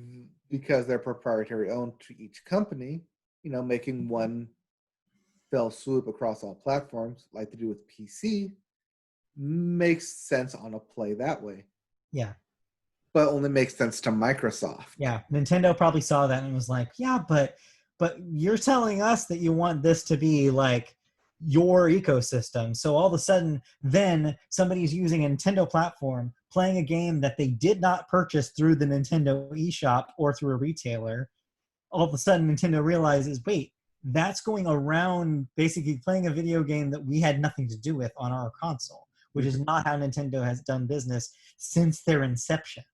because they're proprietary owned to each company, making one fell swoop across all platforms like they do with PC makes sense on a play that way. Yeah. But only makes sense to Microsoft. Yeah. Nintendo probably saw that and was like, yeah, but you're telling us that you want this to be like your ecosystem. So all of a sudden, then somebody's using a Nintendo platform, playing a game that they did not purchase through the Nintendo eShop or through a retailer. All of a sudden, Nintendo realizes, wait, that's going around basically playing a video game that we had nothing to do with on our console, which is not how Nintendo has done business since their inception.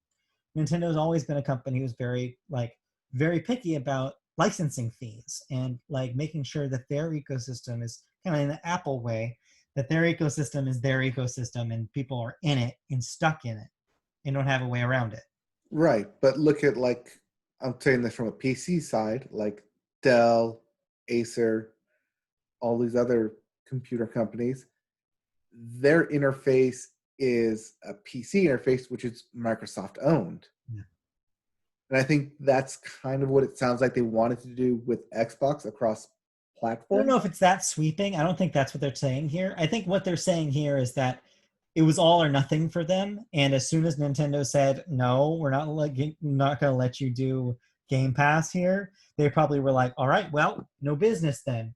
Nintendo's always been a company who's very picky about licensing fees and like making sure that their ecosystem is kind of in the Apple way, that their ecosystem is their ecosystem and people are in it and stuck in it and don't have a way around it. Right. But look at I'm saying this from a PC side, like Dell, Acer, all these other computer companies, their interface is a PC interface, which is Microsoft owned. Yeah. And I think that's kind of what it sounds like they wanted to do with Xbox across platforms. I don't know if it's that sweeping. I don't think that's what they're saying here. I think what they're saying here is that it was all or nothing for them. And as soon as Nintendo said, no, we're not going to let you do Game Pass here, they probably were like, all right, well, no business then.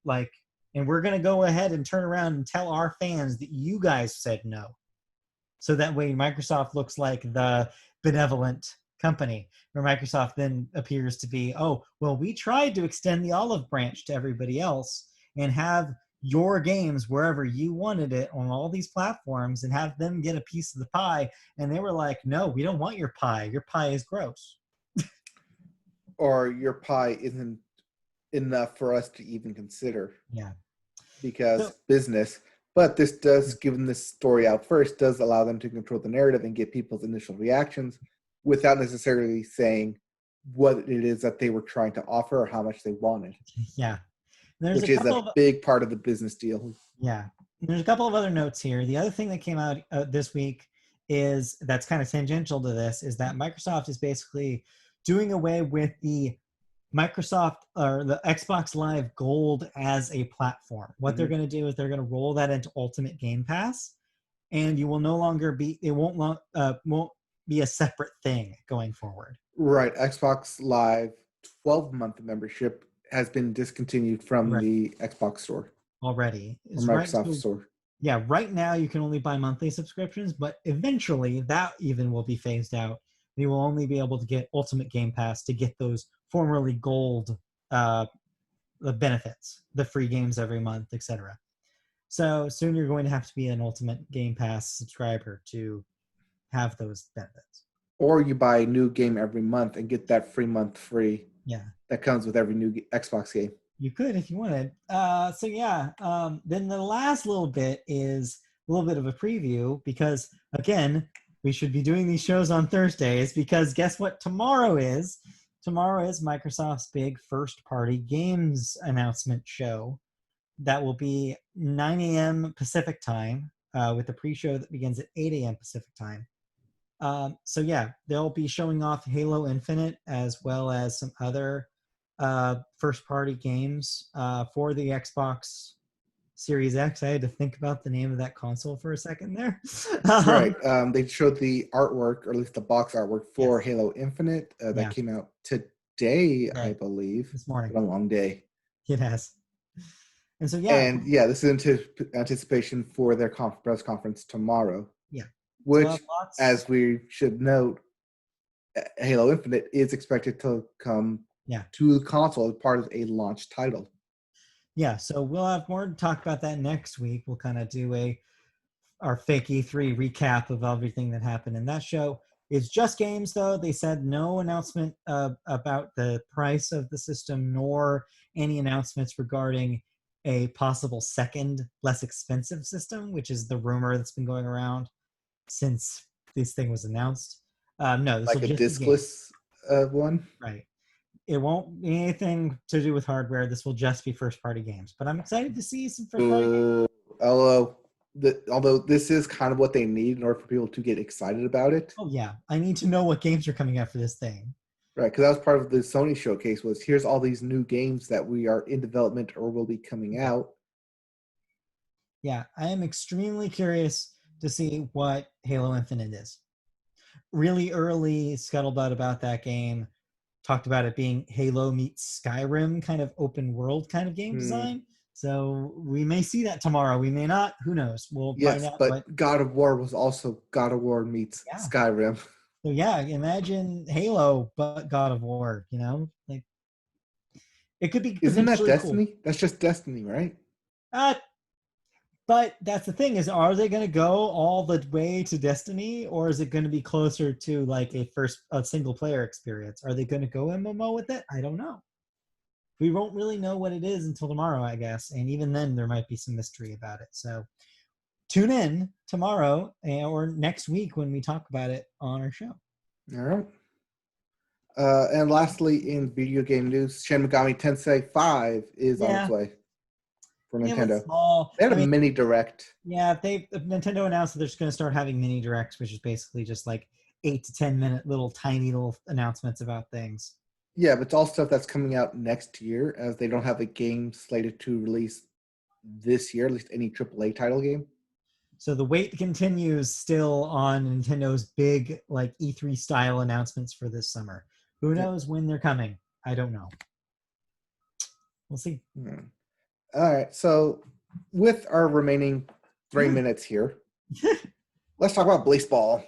And we're going to go ahead and turn around and tell our fans that you guys said no. So that way Microsoft looks like the benevolent company, where Microsoft then appears to be, oh, well, we tried to extend the olive branch to everybody else and have your games wherever you wanted it on all these platforms and have them get a piece of the pie. And they were like, no, we don't want your pie. Your pie is gross. Or your pie isn't enough for us to even consider. Yeah. Because business. But this does, given this story out first, does allow them to control the narrative and get people's initial reactions without necessarily saying what it is that they were trying to offer or how much they wanted. Yeah. Which is a big part of the business deal. Yeah. There's a couple of other notes here. The other thing that came out this week is that's kind of tangential to this is that Microsoft is basically doing away with the Microsoft or the Xbox Live Gold as a platform. What they're going to do is they're going to roll that into Ultimate Game Pass, and you will no longer be, it won't be a separate thing going forward. Right. Xbox Live 12-month membership has been discontinued from the Xbox store. Already. Or Microsoft store. Yeah, right now you can only buy monthly subscriptions, but eventually that even will be phased out. You will only be able to get Ultimate Game Pass to get those formerly gold benefits, the free games every month, etc. So soon you're going to have to be an Ultimate Game Pass subscriber to have those benefits. Or you buy a new game every month and get that free month free. Yeah. That comes with every new Xbox game. You could if you wanted. Then the last little bit is a little bit of a preview because, again, we should be doing these shows on Thursdays because guess what tomorrow is? Tomorrow is Microsoft's big first-party games announcement show. That will be 9 a.m. Pacific time with a pre-show that begins at 8 a.m. Pacific time. They'll be showing off Halo Infinite as well as some other first-party games for the Xbox Series X. I had to think about the name of that console for a second there. Right. They showed the artwork, or at least the box artwork for Halo Infinite that came out today, I believe. This morning. It's been a long day. It has. And so, this is anticipation for their press conference tomorrow. Yeah. Which, as we should note, Halo Infinite is expected to come to the console as part of a launch title. Yeah, so we'll have more to talk about that next week. We'll kind of do our fake E3 recap of everything that happened in that show. It's just games, though. They said no announcement about the price of the system, nor any announcements regarding a possible second, less expensive system, which is the rumor that's been going around since this thing was announced. No, this Like will a just be games. discless one. Right. It won't be anything to do with hardware. This will just be first-party games. But I'm excited to see some first-party games. Although this is kind of what they need in order for people to get excited about it. Oh, yeah. I need to know what games are coming out for this thing. Right, because that was part of the Sony showcase was here's all these new games that we are in development or will be coming out. Yeah, I am extremely curious to see what Halo Infinite is. Really early scuttlebutt about that game talked about it being Halo meets Skyrim kind of open world kind of game design. So we may see that tomorrow. We may not. Who knows? We'll find out. But God of War was also God of War meets Skyrim. So yeah, imagine Halo but God of War. You know, like it could be. Isn't that Destiny? Cool. That's just Destiny, right? But that's the thing is, are they going to go all the way to Destiny, or is it going to be closer to like a single player experience? Are they going to go MMO with it? I don't know. We won't really know what it is until tomorrow, I guess. And even then, there might be some mystery about it. So tune in tomorrow or next week when we talk about it on our show. All right. And lastly, in video game news, Shin Megami Tensei 5 is on its way for Nintendo. They had a mini direct. Yeah, Nintendo announced that they're just going to start having mini directs, which is basically just like 8 to 10 minute tiny little announcements about things. Yeah, but it's all stuff that's coming out next year, as they don't have a game slated to release this year, at least any AAA title game. So the wait continues still on Nintendo's big like E3 style announcements for this summer. Who knows when they're coming? I don't know. We'll see. All right. So with our remaining 3 minutes here, let's talk about Blaseball.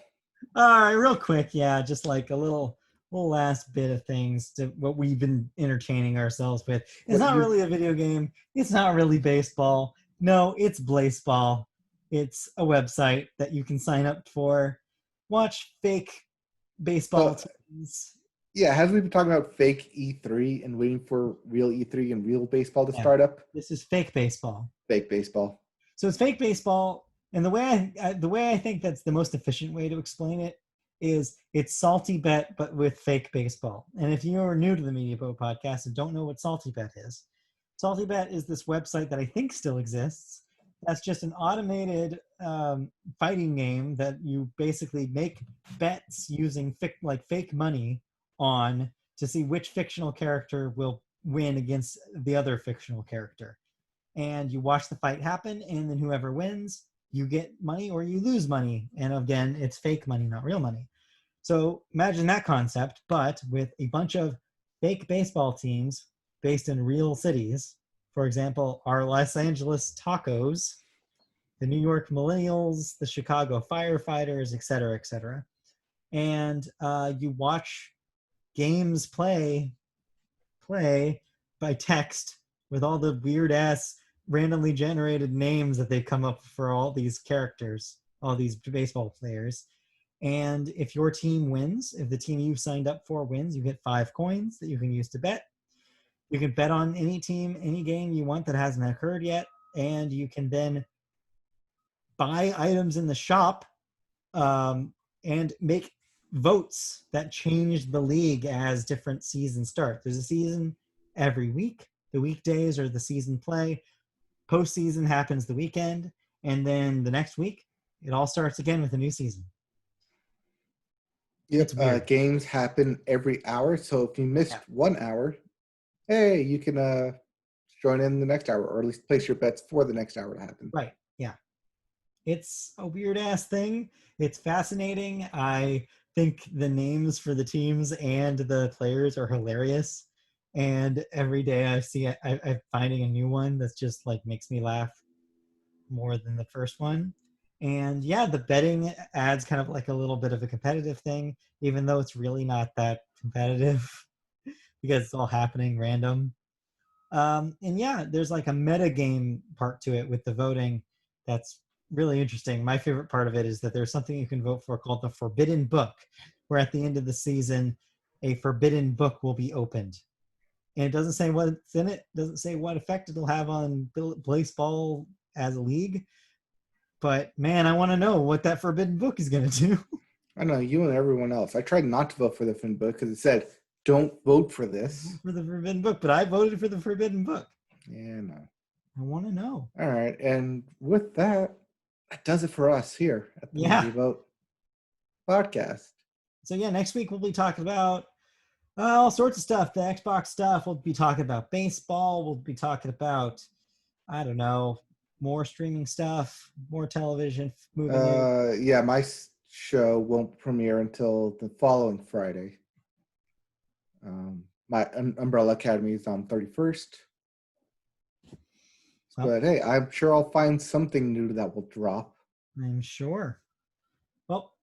All right, real quick. Yeah, just like a little last bit of things to what we've been entertaining ourselves with. It's not really a video game. It's not really baseball. No, it's Blaseball. It's a website that you can sign up for. Watch fake baseball teams. Yeah, hasn't we been talking about fake E3 and waiting for real E3 and real baseball to start up? This is fake baseball. Fake baseball. So it's fake baseball, and the way I think that's the most efficient way to explain it is it's Salty Bet but with fake baseball. And if you're new to the Media Boat Podcast and don't know what Salty Bet is, Salty Bet is this website that I think still exists. That's just an automated fighting game that you basically make bets using fake money on to see which fictional character will win against the other fictional character. And you watch the fight happen, and then whoever wins, you get money or you lose money. And again, it's fake money, not real money. So imagine that concept, but with a bunch of fake baseball teams based in real cities. For example, our Los Angeles Tacos, the New York Millennials, the Chicago Firefighters, et cetera, et cetera. And you watch games play by text with all the weird ass randomly generated names that they come up for all these characters, all these baseball players. And if your team wins, if the team you've signed up for wins, you get 5 coins that you can use to bet. You can bet on any team, any game you want that hasn't occurred yet, and you can then buy items in the shop and make votes that change the league as different seasons start. There's a season every week. The weekdays are the season play. Postseason happens the weekend, and then the next week, it all starts again with a new season. Yep, games happen every hour, so if you missed 1 hour, hey, you can join in the next hour, or at least place your bets for the next hour to happen. Right, yeah. It's a weird-ass thing. It's fascinating. I think the names for the teams and the players are hilarious. And every day I see it, I'm finding a new one that's just like makes me laugh more than the first one. And yeah, the betting adds kind of like a little bit of a competitive thing, even though it's really not that competitive because it's all happening random. And yeah, there's like a meta game part to it with the voting that's really interesting. My favorite part of it is that there's something you can vote for called the Forbidden Book, where at the end of the season, a forbidden book will be opened. And it doesn't say what's in it, doesn't say what effect it'll have on Blaseball as a league. But man, I want to know what that forbidden book is going to do. I know, you and everyone else. I tried not to vote for the forbidden book because it said, don't vote for this. For the forbidden book, but I voted for the forbidden book. Yeah, no. I want to know. All right, and with that, that does it for us here at the Media Boat Podcast. So yeah, next week we'll be talking about all sorts of stuff. The Xbox stuff. We'll be talking about baseball. We'll be talking about, I don't know, more streaming stuff, more television, movie news. Yeah, my show won't premiere until the following Friday. My Umbrella Academy is on 31st. But hey, I'm sure I'll find something new that will drop. I'm sure. Well,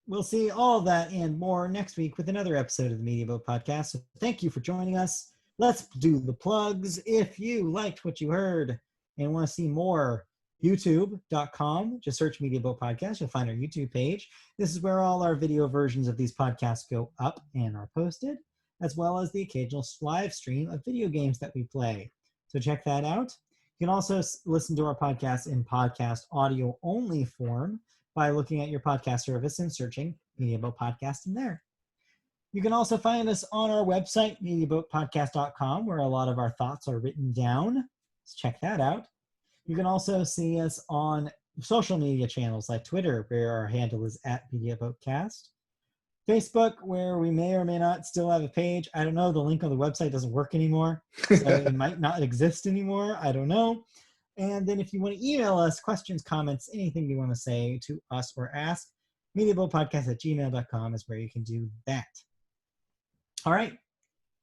we'll see all of that and more next week with another episode of the Media Boat Podcast. So thank you for joining us. Let's do the plugs. If you liked what you heard and want to see more, youtube.com, just search Media Boat Podcast. You'll find our YouTube page. This is where all our video versions of these podcasts go up and are posted, as well as the occasional live stream of video games that we play. So check that out. You can also listen to our podcast in podcast audio only form by looking at your podcast service and searching Media Boat Podcast in there. You can also find us on our website, mediaboatpodcast.com, where a lot of our thoughts are written down. So check that out. You can also see us on social media channels like Twitter, where our handle is @MediaBoatCast. Facebook, where we may or may not still have a page. I don't know. The link on the website doesn't work anymore. So it might not exist anymore. I don't know. And then if you want to email us questions, comments, anything you want to say to us or ask, mediaboatpodcast@gmail.com is where you can do that. All right.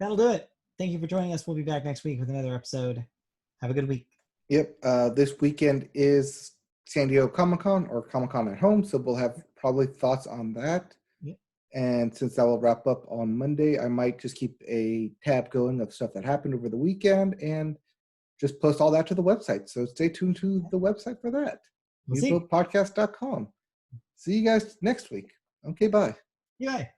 That'll do it. Thank you for joining us. We'll be back next week with another episode. Have a good week. Yep. This weekend is San Diego Comic-Con or Comic-Con at Home. So we'll have probably thoughts on that. And since that will wrap up on Monday, I might just keep a tab going of stuff that happened over the weekend and just post all that to the website. So stay tuned to the website for that. We'll see. MediaBoatPodcast.com. See you guys next week. Okay, bye. Bye.